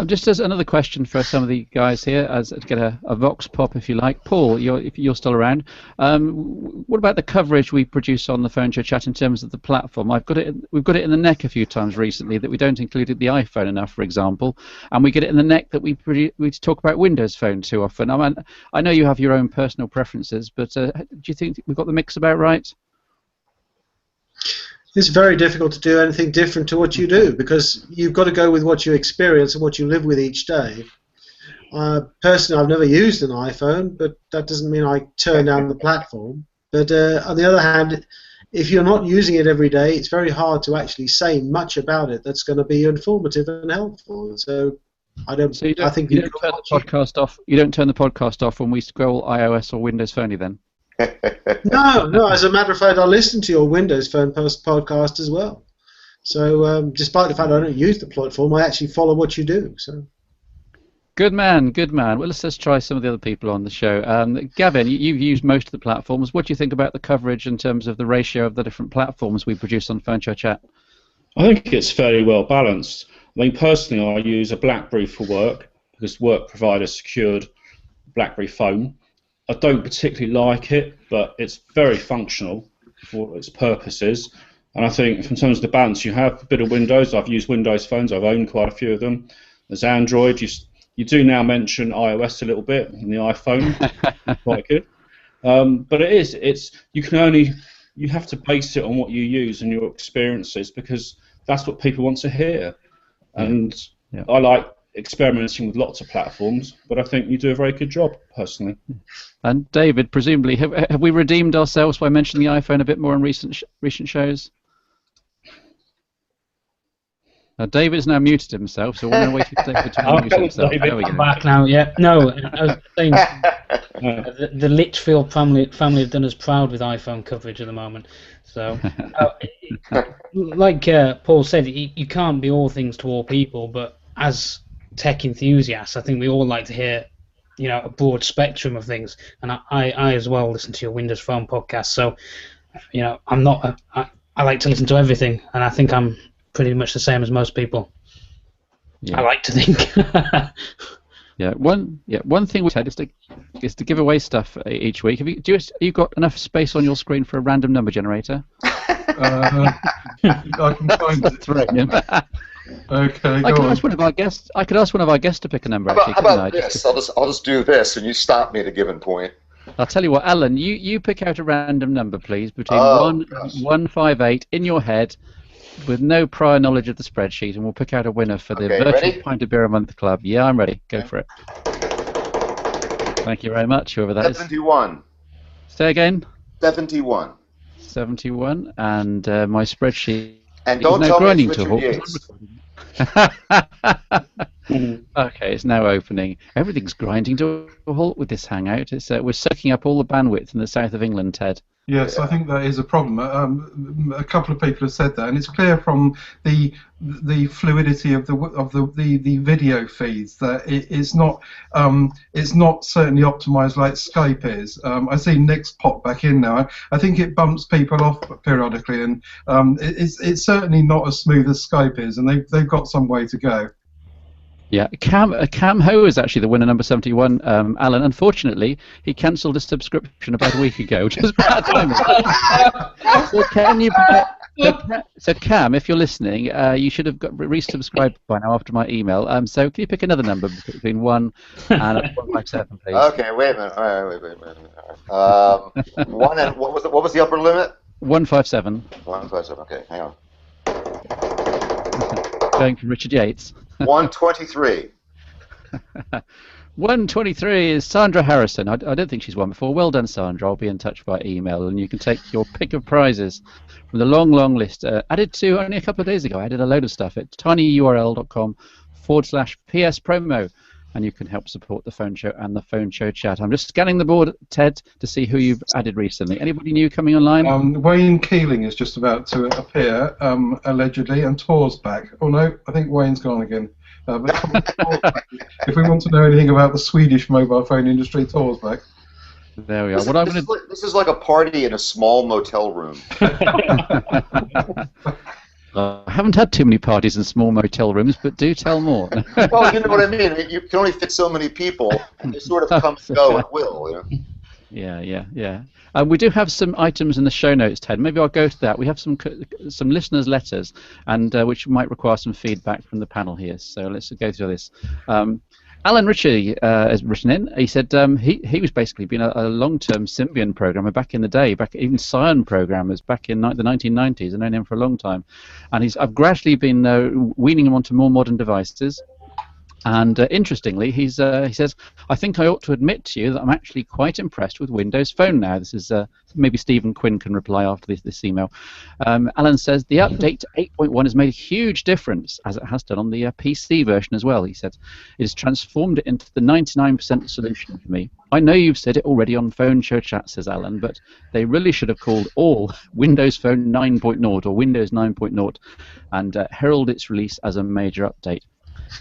Just as another question for some of the guys here, as to get a vox pop, if you like. Paul, if you're still around, what about the coverage we produce on the phone show chat in terms of the platform? We've got it in the neck a few times recently that we don't include the iPhone enough, for example, and we get it in the neck that we talk about Windows Phone too often. I know you have your own personal preferences, but do you think we've got the mix about right? It's very difficult to do anything different to what you do, because you've got to go with what you experience and what you live with each day. Personally, I've never used an iPhone, but that doesn't mean I turn down the platform. But on the other hand, if you're not using it every day, it's very hard to actually say much about it that's going to be informative and helpful. So I don't. So you don't turn the podcast off. You don't turn the podcast off when we scroll iOS or Windows Phone, then? No. As a matter of fact, I listen to your Windows Phone podcast as well. So, despite the fact I don't use the platform, I actually follow what you do. So. Good man, good man. Well, let's try some of the other people on the show. Gavin, you've used most of the platforms. What do you think about the coverage in terms of the ratio of the different platforms we produce on Phone Show Chat? I think it's fairly well balanced. I mean, personally, I use a BlackBerry for work because work provider secured BlackBerry phone. I don't particularly like it, but it's very functional for its purposes. And I think in terms of the balance, you have a bit of Windows. I've used Windows phones. I've owned quite a few of them. There's Android. You do now mention iOS a little bit in the iPhone. Quite good. But you have to base it on what you use and your experiences, because that's what people want to hear. And I like experimenting with lots of platforms, but I think you do a very good job, personally. And David, presumably, have we redeemed ourselves by mentioning the iPhone a bit more in recent shows? Now, David's now muted himself, so we're going to wait for David to unmute himself. There we go. I'm back now, yeah. No, I was saying the Litchfield family have done us proud with iPhone coverage at the moment. So, like Paul said, you can't be all things to all people, but as tech enthusiasts, I think we all like to hear, a broad spectrum of things. And I as well listen to your Windows Phone podcast. So, I like to listen to everything, and I think I'm pretty much the same as most people. Yeah. I like to think. One thing we said is to give away stuff each week. Have you got enough space on your screen for a random number generator? I can find it. Okay, I could ask one of our guests to pick a number. How about this? I'll just do this, and you stop me at a given point. I'll tell you what, Alan. You pick out a random number, please, between 158 in your head, with no prior knowledge of the spreadsheet, and we'll pick out a winner for the virtual Pint of Beer a Month Club. Yeah, I'm ready. Go for it. Thank you very much, whoever that is. 71. Say again. 71. 71, and my spreadsheet. And don't tell me it's Richard Yates. Okay, it's now opening. Everything's grinding to a halt with this Hangout. We're sucking up all the bandwidth in the south of England, Ted. Yes, I think that is a problem. A couple of people have said that, and it's clear from the fluidity of the video feeds that it's not certainly optimized like Skype is. I see Nick's popped back in now. I think it bumps people off periodically, and it's certainly not as smooth as Skype is, and they've got some way to go. Yeah, Cam Ho is actually the winner, number 71. Alan, unfortunately, he cancelled his subscription about a week ago, which is bad timing. So can you? So Cam, if you're listening, you should have got resubscribed by now after my email. So can you pick another number between 1 and 157, please? Okay, wait a minute. All right, wait. One and what was the upper limit? 157. 157. Okay, hang on. Going from Richard Yates. 123. 123 is Sandra Harrison. I don't think she's won before. Well done, Sandra. I'll be in touch by email, and you can take your pick of prizes from the long list. Added to only a couple of days ago. I added a load of stuff at tinyurl.com/PS promo, and you can help support the phone show and the phone show chat. I'm just scanning the board, Ted, to see who you've added recently. Anybody new coming online? Wayne Keeling is just about to appear, allegedly, and Tor's back. Oh no, I think Wayne's gone again. But if we want to know anything about the Swedish mobile phone industry, Tor's back. There we are. This is like a party in a small motel room. I haven't had too many parties in small motel rooms, but do tell more. Well, you know what I mean. You can only fit so many people. They sort of come and go at will. You know? Yeah. We do have some items in the show notes, Ted. Maybe I'll go to that. We have some listeners' letters, and which might require some feedback from the panel here. So let's go through this. Alan Ritchie has written in. He said he was basically been a long-term Symbian programmer back in the day, even Cyan programmers back in the 1990s. I've known him for a long time, and I've gradually been weaning him onto more modern devices. And interestingly, he says, I think I ought to admit to you that I'm actually quite impressed with Windows Phone now. This is maybe Stephen Quinn can reply after this email. Alan says, the update to 8.1 has made a huge difference, as it has done on the PC version as well. He said, it has transformed it into the 99% solution for me. I know you've said it already on Phone Show Chat, says Alan, but they really should have called all Windows Phone 9.0 or Windows 9.0 and herald its release as a major update.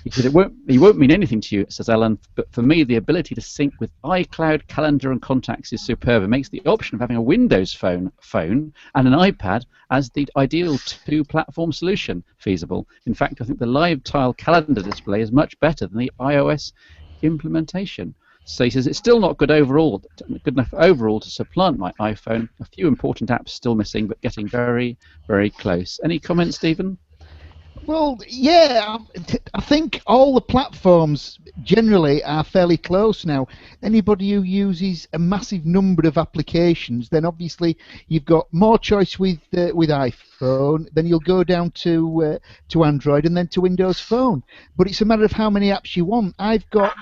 He said, it won't mean anything to you, says Alan, but for me, the ability to sync with iCloud, Calendar, and Contacts is superb. It makes the option of having a Windows phone and an iPad as the ideal two-platform solution feasible. In fact, I think the live tile calendar display is much better than the iOS implementation. So he says, it's still not good enough overall to supplant my iPhone. A few important apps still missing, but getting very, very close. Any comments, Stephen? Well, yeah, I think all the platforms generally are fairly close now. Anybody who uses a massive number of applications, then obviously you've got more choice with iPhone, then you'll go down to Android and then to Windows Phone. But it's a matter of how many apps you want. I've got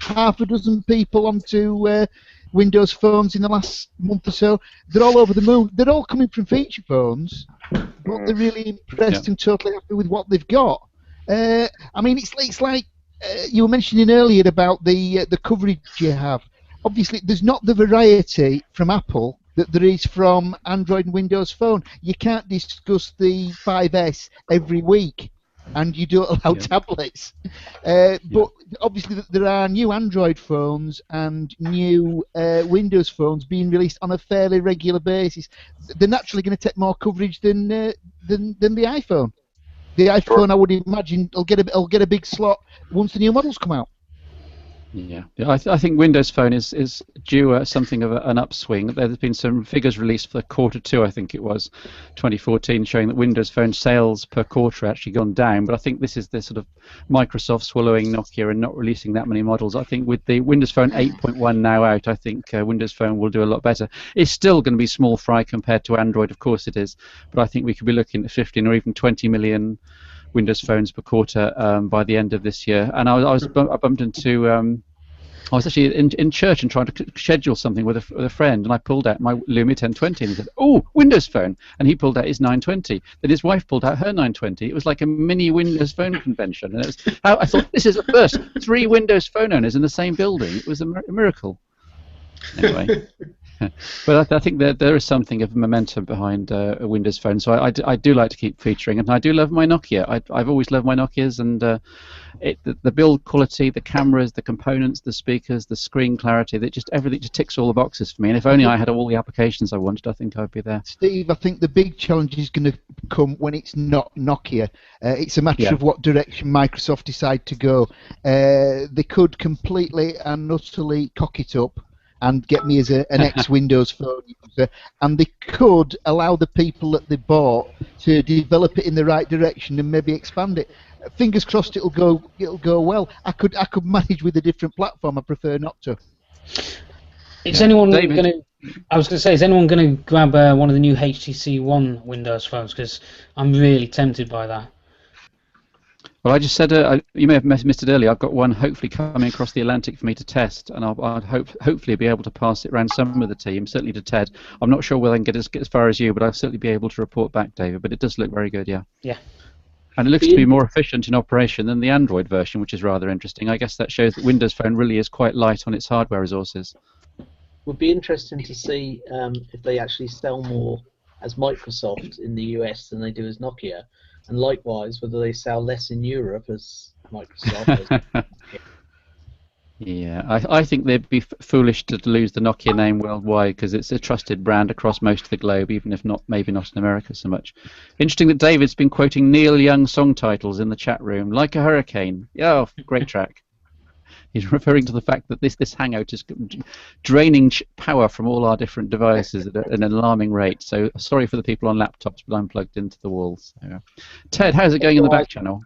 half a dozen people onto Windows phones in the last month or so. They're all over the moon. They're all coming from feature phones, but they're really impressed and totally happy with what they've got. I mean, it's like you were mentioning earlier about the coverage you have. Obviously, there's not the variety from Apple that there is from Android and Windows Phone. You can't discuss the 5S every week, and you don't allow tablets. But obviously there are new Android phones and new Windows phones being released on a fairly regular basis. They're naturally going to take more coverage than the iPhone. The iPhone, I would imagine, will get a big slot once the new models come out. Yeah, I think Windows Phone is due something of an upswing. There's been some figures released for quarter 2, I think it was, 2014, showing that Windows Phone sales per quarter actually gone down. But I think this is the sort of Microsoft swallowing Nokia and not releasing that many models. I think with the Windows Phone 8.1 now out, I think Windows Phone will do a lot better. It's still going to be small fry compared to Android, of course it is, but I think we could be looking at 15 or even 20 million Windows phones per quarter by the end of this year. And I bumped into I was actually in church and trying to schedule something with a friend, and I pulled out my Lumia 1020 and he said, "Oh, Windows Phone," and he pulled out his 920. Then his wife pulled out her 920. It was like a mini Windows Phone convention, and I thought, this is a first. 3 Windows Phone owners in the same building. It was a miracle. Anyway. But I think there is something of momentum behind a Windows Phone, so I do like to keep featuring, and I do love my Nokia. I've always loved my Nokias, and the build quality, the cameras, the components, the speakers, the screen clarity, everything just ticks all the boxes for me. And if only I had all the applications I wanted, I think I'd be there. Steve, I think the big challenge is going to come when it's not Nokia. It's a matter of what direction Microsoft decide to go. They could completely and utterly cock it up and get me as an ex-Windows Phone user, and they could allow the people that they bought to develop it in the right direction and maybe expand it. Fingers crossed it'll go well. I could manage with a different platform. I prefer not to. Is anyone going to? I was going to say, is anyone going to grab one of the new HTC One Windows phones? Because I'm really tempted by that. Well, I just said you may have missed it earlier. I've got one hopefully coming across the Atlantic for me to test, and I'll hopefully be able to pass it around some of the team, certainly to Ted. I'm not sure whether I can get as far as you, but I'll certainly be able to report back, David. But it does look very good, yeah. Yeah. And it looks to be more efficient in operation than the Android version, which is rather interesting. I guess that shows that Windows Phone really is quite light on its hardware resources. Would be interesting to see if they actually sell more as Microsoft in the US than they do as Nokia, and likewise whether they sell less in Europe as Microsoft. Yeah, I think they'd be foolish to lose the Nokia name worldwide because it's a trusted brand across most of the globe, even if maybe not in America so much. Interesting that David's been quoting Neil Young song titles in the chat room, Like a Hurricane. Oh, great track. He's referring to the fact that this Hangout is draining power from all our different devices at an alarming rate. So sorry for the people on laptops, but I'm plugged into the walls. So. Ted, how's it going in the back channel?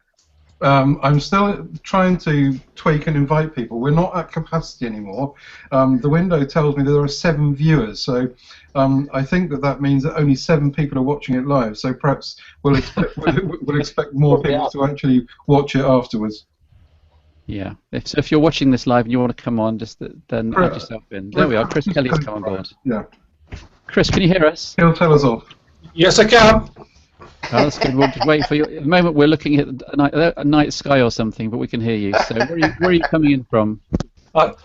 I'm still trying to tweak and invite people. We're not at capacity anymore. The window tells me that there are 7 viewers, so I think that means that only 7 people are watching it live. So perhaps we'll expect more people to actually watch it afterwards. Yeah. If you're watching this live and you want to come on, then add yourself in. There we are. Chris Kelly's come on board. Yeah. Chris, can you hear us? He'll tell us off. Yes, I can. Oh, that's good. We'll just wait for you. At the moment, we're looking at a night sky or something, but we can hear you. So, where are you coming in from? I'm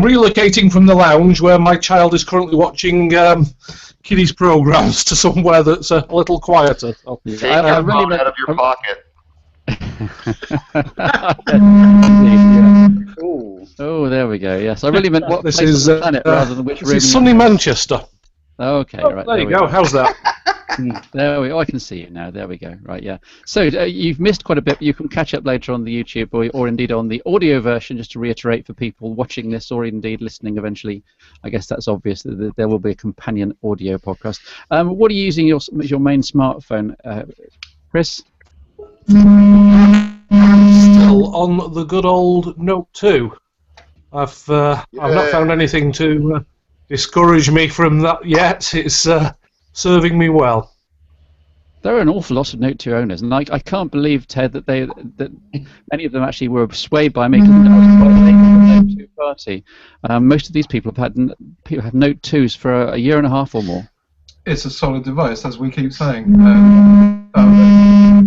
relocating from the lounge where my child is currently watching kiddies programs to somewhere that's a little quieter. So, take your phone out of your pocket. Oh, there we go. Yes, I really meant what this place is on the planet rather than which room. This is sunny Manchester. Okay, oh, right. There you go. How's that? There we. Oh, I can see you now. There we go. Right, yeah. So you've missed quite a bit. You can catch up later on the YouTube or indeed on the audio version. Just to reiterate for people watching this or indeed listening eventually, I guess that's obvious that there will be a companion audio podcast. What are you using your main smartphone, Chris? Still on the good old Note 2. I've not found anything to discourage me from that yet. It's serving me well. There are an awful lot of Note 2 owners, and I can't believe, Ted, that many of them actually were swayed by me. Because I was quite late to the Note 2 party. Most of these people have had Note 2s for a year and a half or more. It's a solid device, as we keep saying.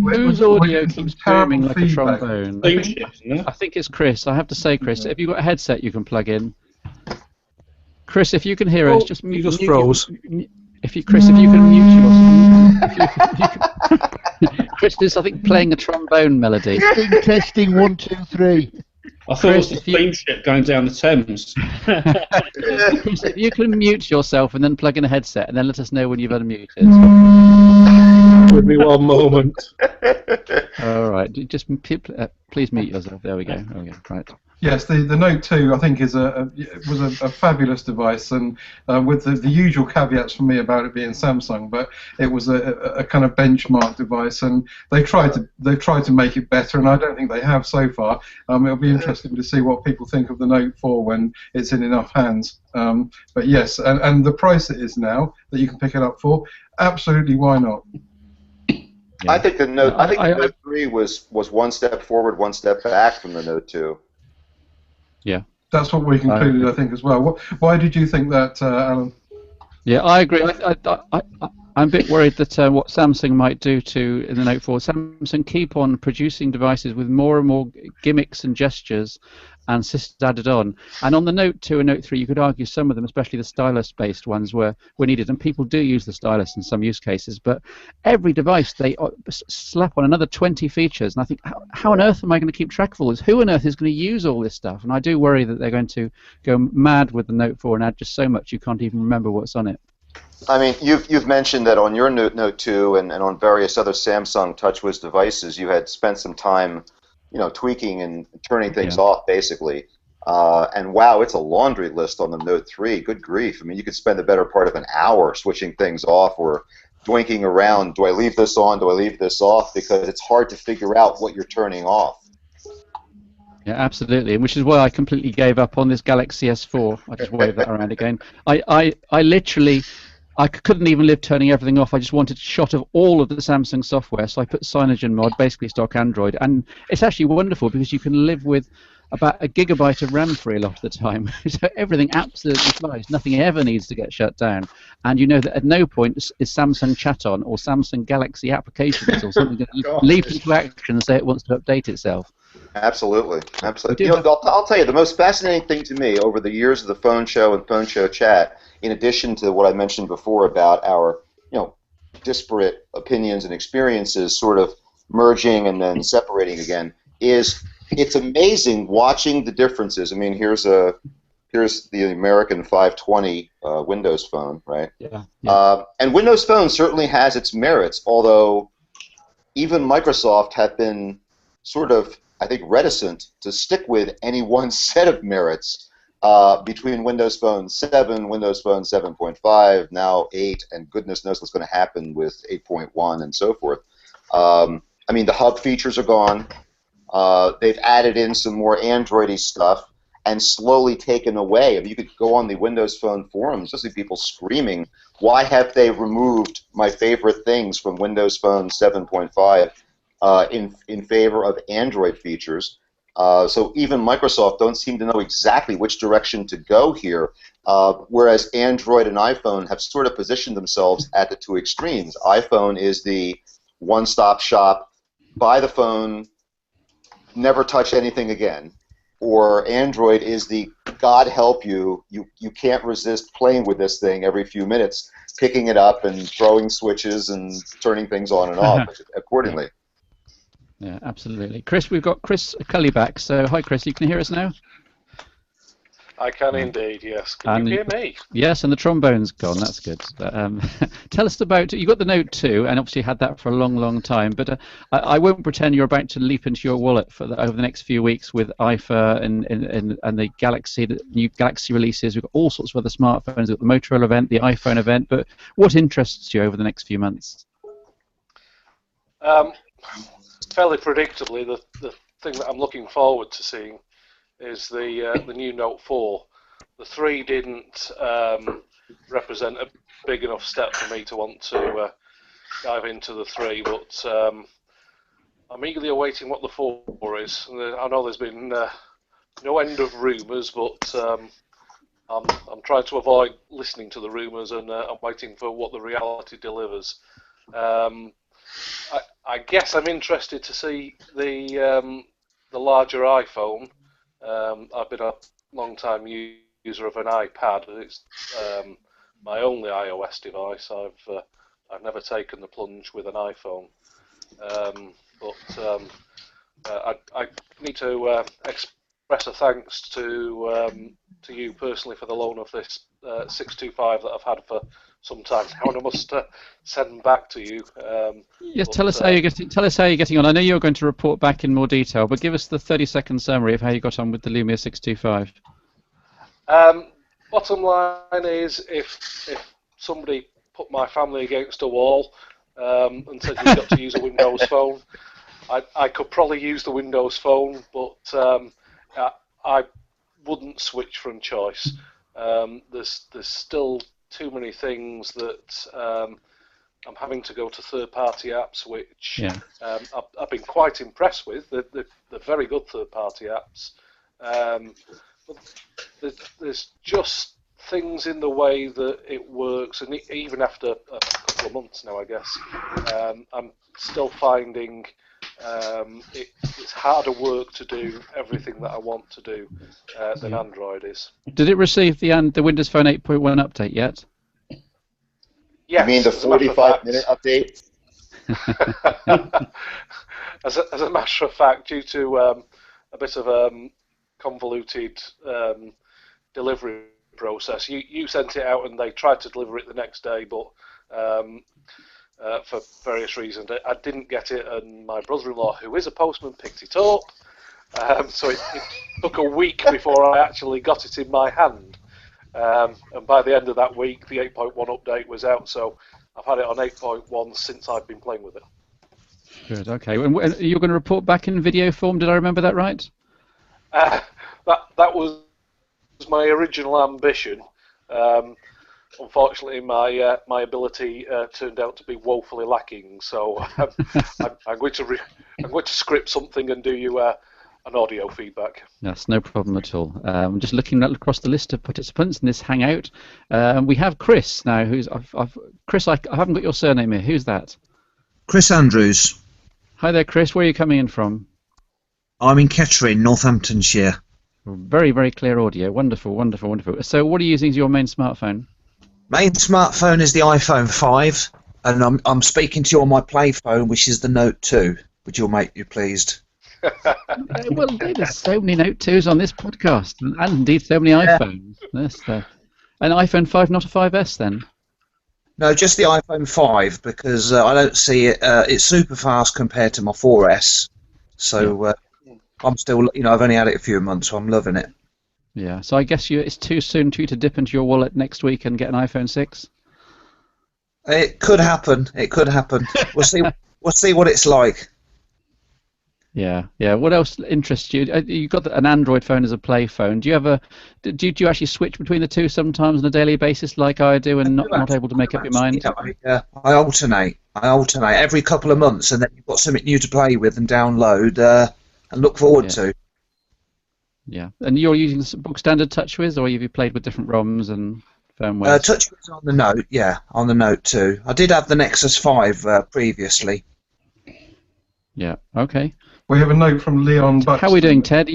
Whose audio keeps booming like a trombone? I think it's Chris. I have to say, Chris, have you got a headset you can plug in? Chris, if you can hear us, just mute. You just froze. Chris, if you can mute yourself. Chris is, I think, playing a trombone melody. Testing 1, 2, 3. I thought it was the steamship going down the Thames. Chris, if you can mute yourself and then plug in a headset and then let us know when you've unmuted. Give me one moment. All right, just please mute yourself. There we go. Right. Yes, the Note 2 I think was a fabulous device, and with the usual caveats for me about it being Samsung, but it was a kind of benchmark device, and they've tried to make it better, and I don't think they have so far. It'll be interesting to see what people think of the Note 4 when it's in enough hands. But yes, and the price it is now that you can pick it up for, absolutely, why not? Yeah. I think the Note 3 was one step forward, one step back from the Note 2. Yeah, that's what we concluded, I think, as well. Why did you think that, Alan? Yeah, I agree. I'm a bit worried that what Samsung might do in the Note 4, Samsung keep on producing devices with more and more gimmicks and gestures, and systems added on. And on the Note 2 and Note 3, you could argue some of them, especially the stylus-based ones, were needed, and people do use the stylus in some use cases. But every device, they slap on another 20 features, and I think, how on earth am I going to keep track of all this? Who on earth is going to use all this stuff? And I do worry that they're going to go mad with the Note 4 and add just so much you can't even remember what's on it. I mean, you've mentioned that on your Note 2 and on various other Samsung TouchWiz devices, you had spent some time, tweaking and turning things off, basically. And wow, it's a laundry list on the Note 3. Good grief! I mean, you could spend the better part of an hour switching things off or doinking around. Do I leave this on? Do I leave this off? Because it's hard to figure out what you're turning off. Yeah, absolutely, and which is why I completely gave up on this Galaxy S4. I just wave that around again. I literally, I couldn't even live turning everything off. I just wanted a shot of all of the Samsung software, so I put CyanogenMod, basically stock Android, and it's actually wonderful because you can live with about a gigabyte of RAM free a lot of the time. So everything absolutely flies. Nothing ever needs to get shut down. And you know that at no point is Samsung Chat on or Samsung Galaxy applications or something going to leap into action and say it wants to update itself. Absolutely, absolutely. I'll tell you, the most fascinating thing to me over the years of the phone show and phone show chat, in addition to what I mentioned before about our, disparate opinions and experiences sort of merging and then separating again, is it's amazing watching the differences. I mean, here's the American 520 Windows phone, right? Yeah. And Windows Phone certainly has its merits, although even Microsoft have been sort of, I think, reticent to stick with any one set of merits between Windows Phone 7, Windows Phone 7.5, now 8, and goodness knows what's going to happen with 8.1 and so forth. I mean, the hub features are gone. They've added in some more Android-y stuff and slowly taken away. I mean, you could go on the Windows Phone forums, just see people screaming, why have they removed my favorite things from Windows Phone 7.5 in favor of Android features? So even Microsoft don't seem to know exactly which direction to go here, whereas Android and iPhone have sort of positioned themselves at the two extremes. iPhone is the one-stop shop, buy the phone, never touch anything again. Or Android is the God help you, you can't resist playing with this thing every few minutes, picking it up and throwing switches and turning things on and off accordingly. Yeah, absolutely. Chris, we've got Chris Cully back. So, hi, Chris. You can hear us now? I can indeed, yes. Can you hear me? Yes, and the trombone's gone. That's good. Tell us about, you got the Note 2, and obviously had that for a long, long time, but I won't pretend you're about to leap into your wallet over the next few weeks with IFA and the Galaxy, the new Galaxy releases. We've got all sorts of other smartphones. We've got the Motorola event, the iPhone event, but what interests you over the next few months? Fairly predictably, the thing that I'm looking forward to seeing is the new Note 4. The 3 didn't represent a big enough step for me to want to dive into the 3, but I'm eagerly awaiting what the 4 is. I know there's been no end of rumours, but I'm trying to avoid listening to the rumours, and I'm waiting for what the reality delivers. I guess I'm interested to see the larger iPhone. I've been a long time user of an iPad. It's my only iOS device. I've never taken the plunge with an iPhone. I need to express a thanks to you personally for the loan of this 625 that I've had for some time now, and I must send them back to you. Yes, tell us how you're getting on. I know you're going to report back in more detail, but give us the 30-second summary of how you got on with the Lumia 625. Bottom line is, if somebody put my family against a wall and said you've got to use a Windows phone, I could probably use the Windows phone, but I wouldn't switch from choice. There's still too many things that I'm having to go to third-party apps, which I've been quite impressed with. They're very good third-party apps. But there's just things in the way that it works, and even after a couple of months now, I guess, I'm still finding it's harder work to do everything that I want to do than Android is. Did it receive the Windows Phone 8.1 update yet? Yes, You mean the 45-minute update? As a matter of fact, due to a bit of convoluted delivery process, you sent it out and they tried to deliver it the next day, but for various reasons I didn't get it, and my brother-in-law, who is a postman, picked it up. So it took a week before I actually got it in my hand. And by the end of that week, the 8.1 update was out, so I've had it on 8.1 since I've been playing with it. Good, okay. And you're going to report back in video form, did I remember that right? That was my original ambition. Unfortunately, my ability turned out to be woefully lacking, so I'm going to script something and do you an audio feedback. That's no problem at all. I'm just looking across the list of participants in this Hangout. We have Chris now. Chris, I haven't got your surname here. Who's that? Chris Andrews. Hi there, Chris. Where are you coming in from? I'm in Kettering, Northamptonshire. Very, very clear audio. Wonderful, wonderful, wonderful. So what are you using as your main smartphone? Main smartphone is the iPhone 5, and I'm speaking to you on my Play phone, which is the Note 2, which will make you pleased. Well, there's so many Note 2s on this podcast, and indeed so many iPhones. An iPhone 5, not a 5S then? No, just the iPhone 5, because I don't see it. It's super fast compared to my 4S. So I'm still, I've only had it a few months, so I'm loving it. Yeah. So I guess it's too soon for you to dip into your wallet next week and get an iPhone 6. It could happen. It could happen. We'll see. We'll see what it's like. Yeah, yeah. What else interests you? You've got an Android phone as a Play phone. Do you actually switch between the two sometimes on a daily basis, like I do, and not able to make up your mind? I alternate. Every couple of months, and then you've got something new to play with and download and look forward to. Yeah, and you're using book standard TouchWiz, or have you played with different ROMs and firmware? TouchWiz on the Note, on the Note 2. I did have the Nexus 5 previously. Yeah. Okay. We have a note from Leon Buxton. How are we doing, Ted?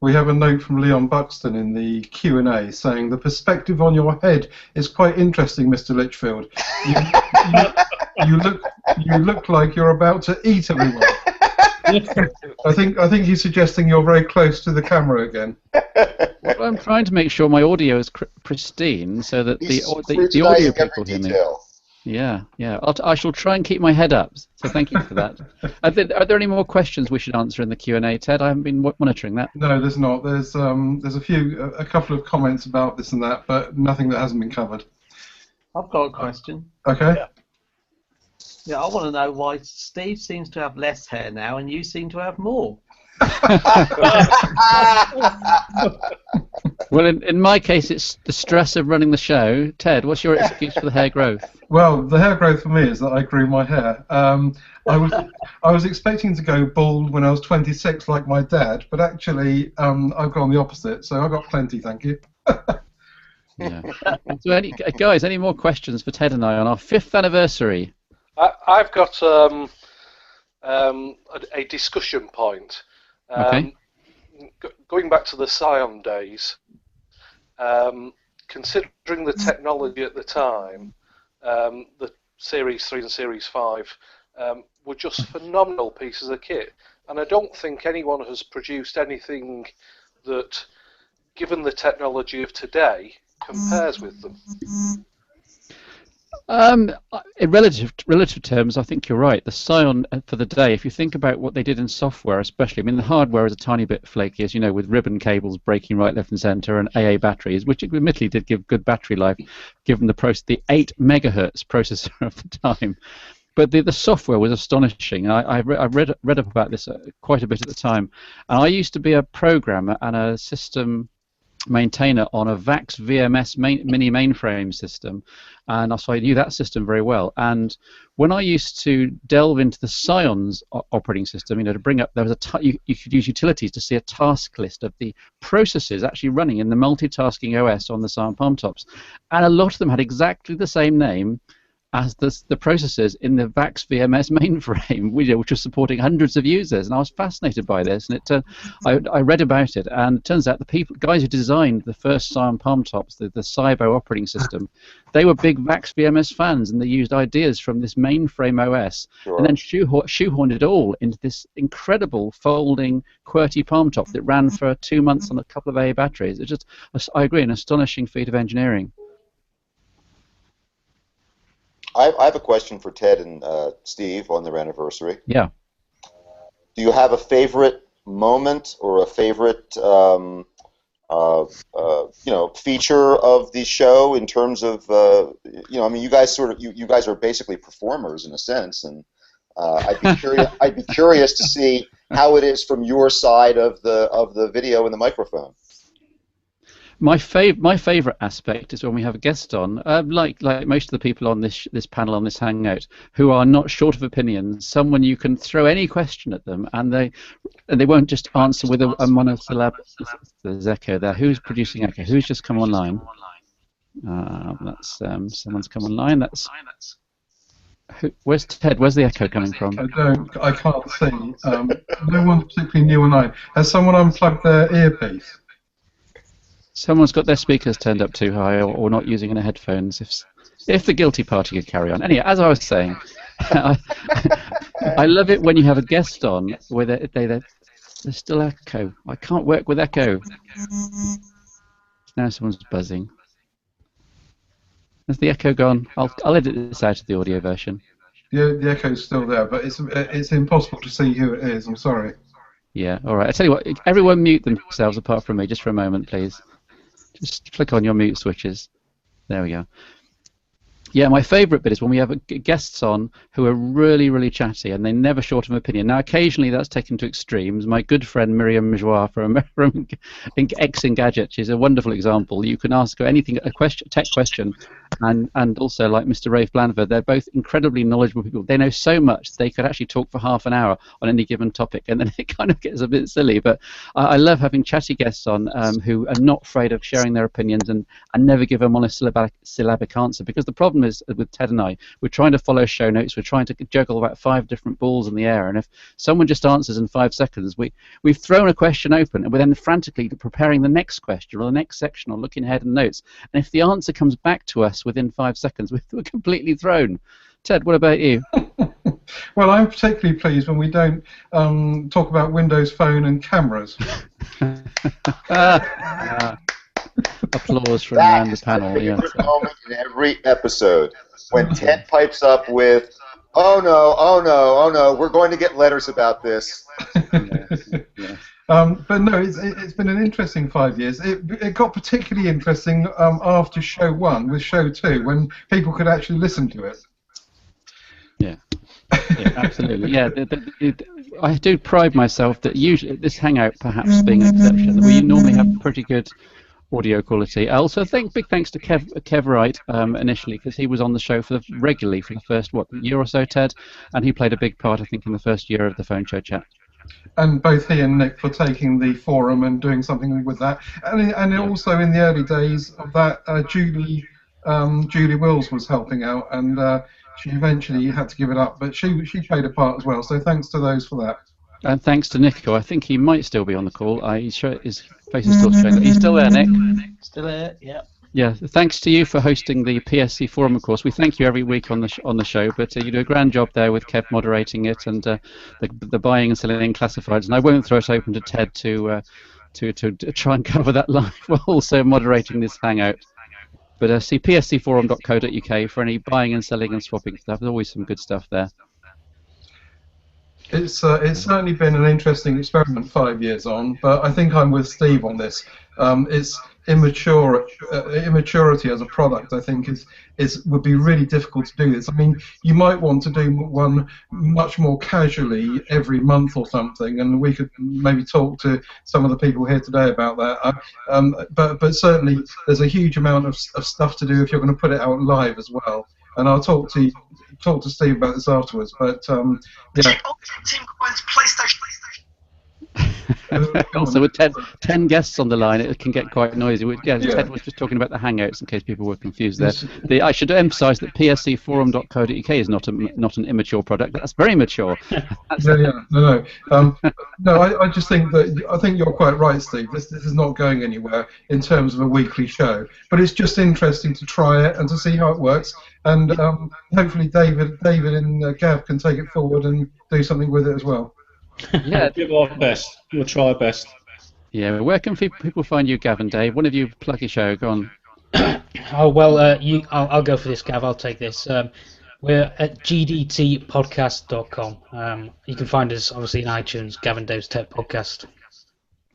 We have a note from Leon Buxton in the Q&A saying the perspective on your head is quite interesting, Mr. Litchfield. You look like you're about to eat everyone. I think he's suggesting you're very close to the camera again. Well, I'm trying to make sure my audio is pristine so that the audio people hear me. Yeah. I shall try and keep my head up. So thank you for that. Are there any more questions we should answer in the Q&A, Ted? I haven't been monitoring that. No, there's not. There's a couple of comments about this and that, but nothing that hasn't been covered. I've got a question. Okay. Yeah, I want to know why Steve seems to have less hair now and you seem to have more. Well, in my case, it's the stress of running the show. Ted, what's your excuse for the hair growth? Well, the hair growth for me is that I grew my hair. I was expecting to go bald when I was 26, like my dad, but actually, I've gone the opposite. So I got plenty, thank you. Yeah. So, guys, any more questions for Ted and I on our 5th anniversary? I've got a discussion point. Okay. Going back to the Scion days, considering the technology at the time, the Series 3 and Series 5 were just phenomenal pieces of kit, and I don't think anyone has produced anything that, given the technology of today, compares with them. In relative terms, I think you're right. The Scion for the day, if you think about what they did in software especially, I mean the hardware is a tiny bit flaky, as you know, with ribbon cables breaking right, left and centre, and AA batteries, which admittedly did give good battery life, given the 8 megahertz processor of the time. But the software was astonishing. I read up about this quite a bit at the time. And I used to be a programmer and a system maintainer on a VAX VMS mini mainframe system, and so I knew that system very well. And when I used to delve into the Scion's operating system, to bring up, there was you could use utilities to see a task list of the processes actually running in the multitasking OS on the Scion palm tops, and a lot of them had exactly the same name as the processors in the VAX VMS mainframe, which was supporting hundreds of users, and I was fascinated by this. And I read about it, and it turns out the guys who designed the first Psion Palm Tops, the Cybo operating system, they were big VAX VMS fans, and they used ideas from this mainframe OS, and then shoehorned it all into this incredible folding QWERTY Palm Top that ran for 2 months on a couple of AA batteries. It's just, I agree, an astonishing feat of engineering. I have a question for Ted and Steve on their anniversary. Yeah. Do you have a favorite moment or a favorite, feature of the show in terms of, I mean, you guys you guys are basically performers in a sense, and I'd be curious to see how it is from your side of the video and the microphone. My favorite aspect is when we have a guest on, like most of the people on this panel, on this Hangout, who are not short of opinions. Someone you can throw any question at them, and they won't just answer with a monosyllable. There's echo there. Who's producing echo? Who's just come online? That's someone's come online. Where's Ted? Where's the echo coming from? I can't see. No one particularly new and I. Has someone unplugged their earpiece? Someone's got their speakers turned up too high, or not using any headphones. If the guilty party could carry on. Anyway, as I was saying, I love it when you have a guest on where there's still echo. I can't work with echo. Now someone's buzzing. Has the echo gone? I'll edit this out of the audio version. Yeah, the echo's still there, but it's impossible to see who it is. I'm sorry. Yeah. All right. I tell you what. Everyone mute themselves apart from me, just for a moment, please. Just click on your mute switches. There we go. Yeah, my favourite bit is when we have guests on who are really, really chatty, and they're never short of opinion. Now, occasionally that's taken to extremes. My good friend Miriam Mjoir from X Engadget is a wonderful example. You can ask her anything, tech question, and also like Mr. Rafe Blandford, they're both incredibly knowledgeable people. They know so much they could actually talk for half an hour on any given topic, and then it kind of gets a bit silly. But I love having chatty guests on who are not afraid of sharing their opinions and never give a monosyllabic answer, because the problem is with Ted and I, we're trying to follow show notes, we're trying to juggle about 5 different balls in the air, and if someone just answers in 5 seconds, we've thrown a question open, and we're then frantically preparing the next question or the next section or looking ahead in notes, and if the answer comes back to us within 5 seconds, we're completely thrown. Ted, what about you? Well, I'm particularly pleased when we don't talk about Windows Phone and cameras. Applause from around the panel. That's a favorite moment in every episode when Ted pipes up with, "Oh no, oh no, oh no, we're going to get letters about this." But no, it's been an interesting 5 years. It got particularly interesting after show 1 with show 2 when people could actually listen to it. Yeah, absolutely. Yeah, I do pride myself that usually this Hangout, perhaps being an exception, we normally have pretty good audio quality. I also think big thanks to Kev Wright initially, because he was on the show regularly for the first year or so, Ted, and he played a big part, I think, in the first year of the phone show chat. And both he and Nick for taking the forum and doing something with that, and also in the early days of that, Julie Wills was helping out, and she eventually had to give it up, but she played a part as well. So thanks to those for that. And thanks to Nico. I think he might still be on the call. His face is still showing. Are you still there, Nick? Still here, yeah. Yeah, thanks to you for hosting the PSC forum, of course. We thank you every week on the show, but you do a grand job there with Kev moderating it and the buying and selling classifieds. And I won't throw it open to Ted to try and cover that live while also moderating this Hangout. But see pscforum.co.uk for any buying and selling and swapping stuff. There's always some good stuff there. It's certainly been an interesting experiment 5 years on, but I think I'm with Steve on this. It's immaturity as a product, I think, would be really difficult to do this. I mean, you might want to do one much more casually every month or something, and we could maybe talk to some of the people here today about that. But certainly there's a huge amount of stuff to do if you're going to put it out live as well. And I'll talk to Steve about this afterwards. But yeah. Also, with 10 guests on the line, it can get quite noisy. Ted was just talking about the Hangouts, in case people were confused there. I should emphasise that pscforum.co.uk is not an immature product. That's very mature. No. I just think that I think you're quite right, Steve. This is not going anywhere in terms of a weekly show, but it's just interesting to try it and to see how it works. And hopefully, David and Gav can take it forward and do something with it as well. Yeah, we'll give our best. We'll try our best. Yeah, where can people find you, Gav and Dave? One of you plug your show. Go on. Oh well, I'll go for this, Gav. I'll take this. We're at gdtpodcast.com. You can find us obviously in iTunes, Gavin Dave's Tech Podcast.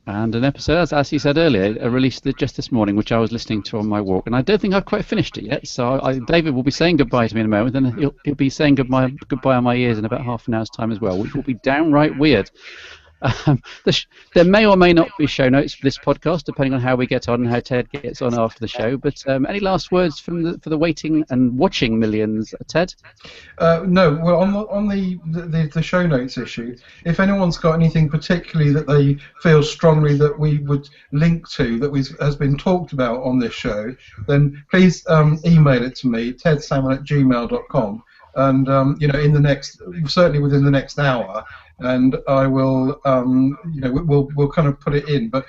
And an episode, as he said earlier, released just this morning, which I was listening to on my walk, and I don't think I've quite finished it yet. So David will be saying goodbye to me in a moment, and he'll be saying goodbye on my ears in about half an hour's time as well, which will be downright weird. There may or may not be show notes for this podcast, depending on how we get on and how Ted gets on after the show. But any last words for the waiting and watching millions, Ted? No. Well, on the show notes issue, if anyone's got anything particularly that they feel strongly that we would link to that has been talked about on this show, then please email it to me, tedsalmon@gmail.com, and certainly within the next hour. And I will, we'll kind of put it in. But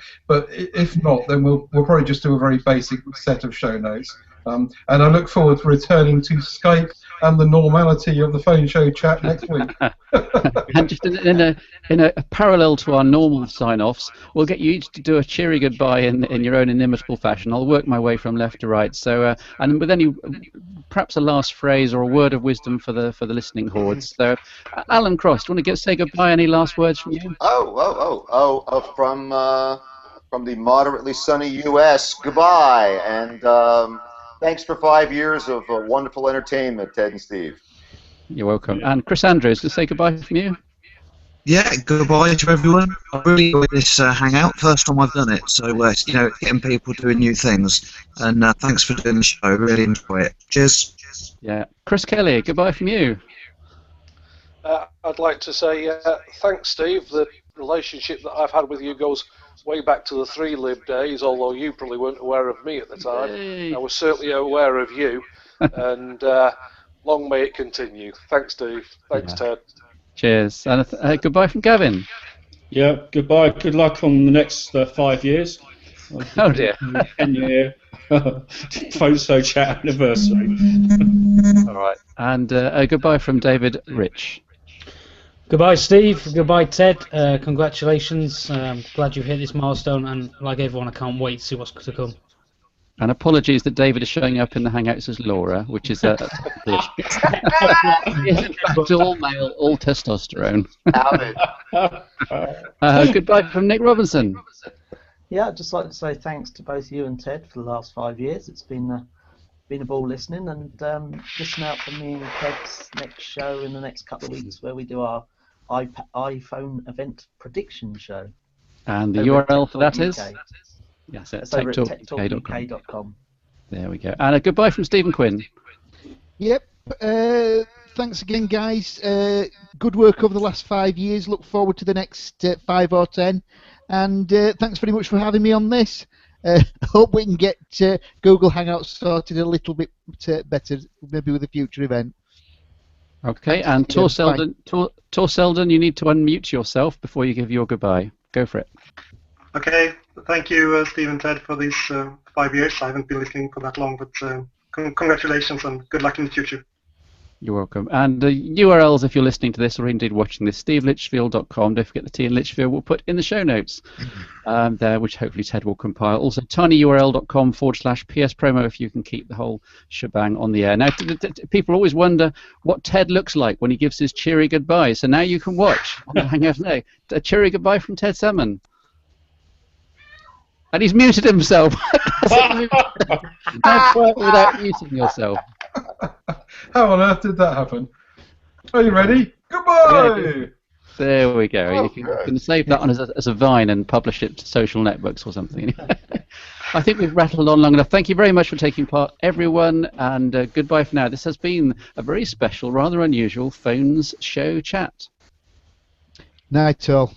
if not, then we'll probably just do a very basic set of show notes. And I look forward to returning to Skype and the normality of the phone show chat next week. And just in a parallel to our normal sign-offs, we'll get you each to do a cheery goodbye in your own inimitable fashion. I'll work my way from left to right. So, and with any perhaps a last phrase or a word of wisdom for the listening hordes. So, Alan Cross, do you want to say goodbye? Any last words from you? From the moderately sunny U.S. Goodbye, and thanks for 5 years of wonderful entertainment, Ted and Steve. You're welcome. And Chris Andrews, to say goodbye from you? Yeah, goodbye to everyone. I really enjoyed this hangout. First time I've done it, so getting people doing new things. And thanks for doing the show. Really enjoy it. Cheers. Yeah, Chris Kelly, goodbye from you. I'd like to say thanks, Steve. The relationship that I've had with you goes way back to the 3Lib days, although you probably weren't aware of me at the time. Yay. I was certainly aware of you, and long may it continue. Thanks, Steve. Thanks, Ted. Cheers. And goodbye from Gavin. Yeah, goodbye. Good luck on the next 5 years. Oh dear. 10-year phone show chat anniversary. All right. And goodbye from David Rich. Goodbye, Steve. Goodbye, Ted. Congratulations. Glad you've hit this milestone, and like everyone, I can't wait to see what's to come. And apologies that David is showing up in the Hangouts as Laura, which is in fact all male, all testosterone. Goodbye from Nick Robinson. Yeah, I'd just like to say thanks to both you and Ted for the last 5 years. It's been a ball listening, and listen out for me and Ted's next show in the next couple of weeks, where we do our iPhone event prediction show. And the URL for that is? Yes, it's over at techtalkuk.com. There we go. And a goodbye from Stephen Quinn. Yep. Thanks again, guys. Good work over the last 5 years. Look forward to the next 5 or 10. And thanks very much for having me on this. Hope we can get Google Hangouts started a little bit better, maybe with a future event. Okay, and Tor Selden, you need to unmute yourself before you give your goodbye. Go for it. Okay, thank you, Steve and Ted, for these 5 years. I haven't been listening for that long, but congratulations and good luck in the future. You're welcome. And URLs, if you're listening to this or indeed watching this, stevelitchfield.com. Don't forget the T in Litchfield we'll put in the show notes there, which hopefully Ted will compile. Also, tinyurl.com/PS promo if you can keep the whole shebang on the air. Now, people always wonder what Ted looks like when he gives his cheery goodbye. So now you can watch on the Hangout now. A cheery goodbye from Ted Salmon. And he's muted himself. Without muting yourself. How on earth did that happen? Are you ready? Goodbye! There we go. You can save that on as a Vine and publish it to social networks or something. I think we've rattled on long enough. Thank you very much for taking part, everyone, and goodbye for now. This has been a very special, rather unusual Phones Show chat. Night all.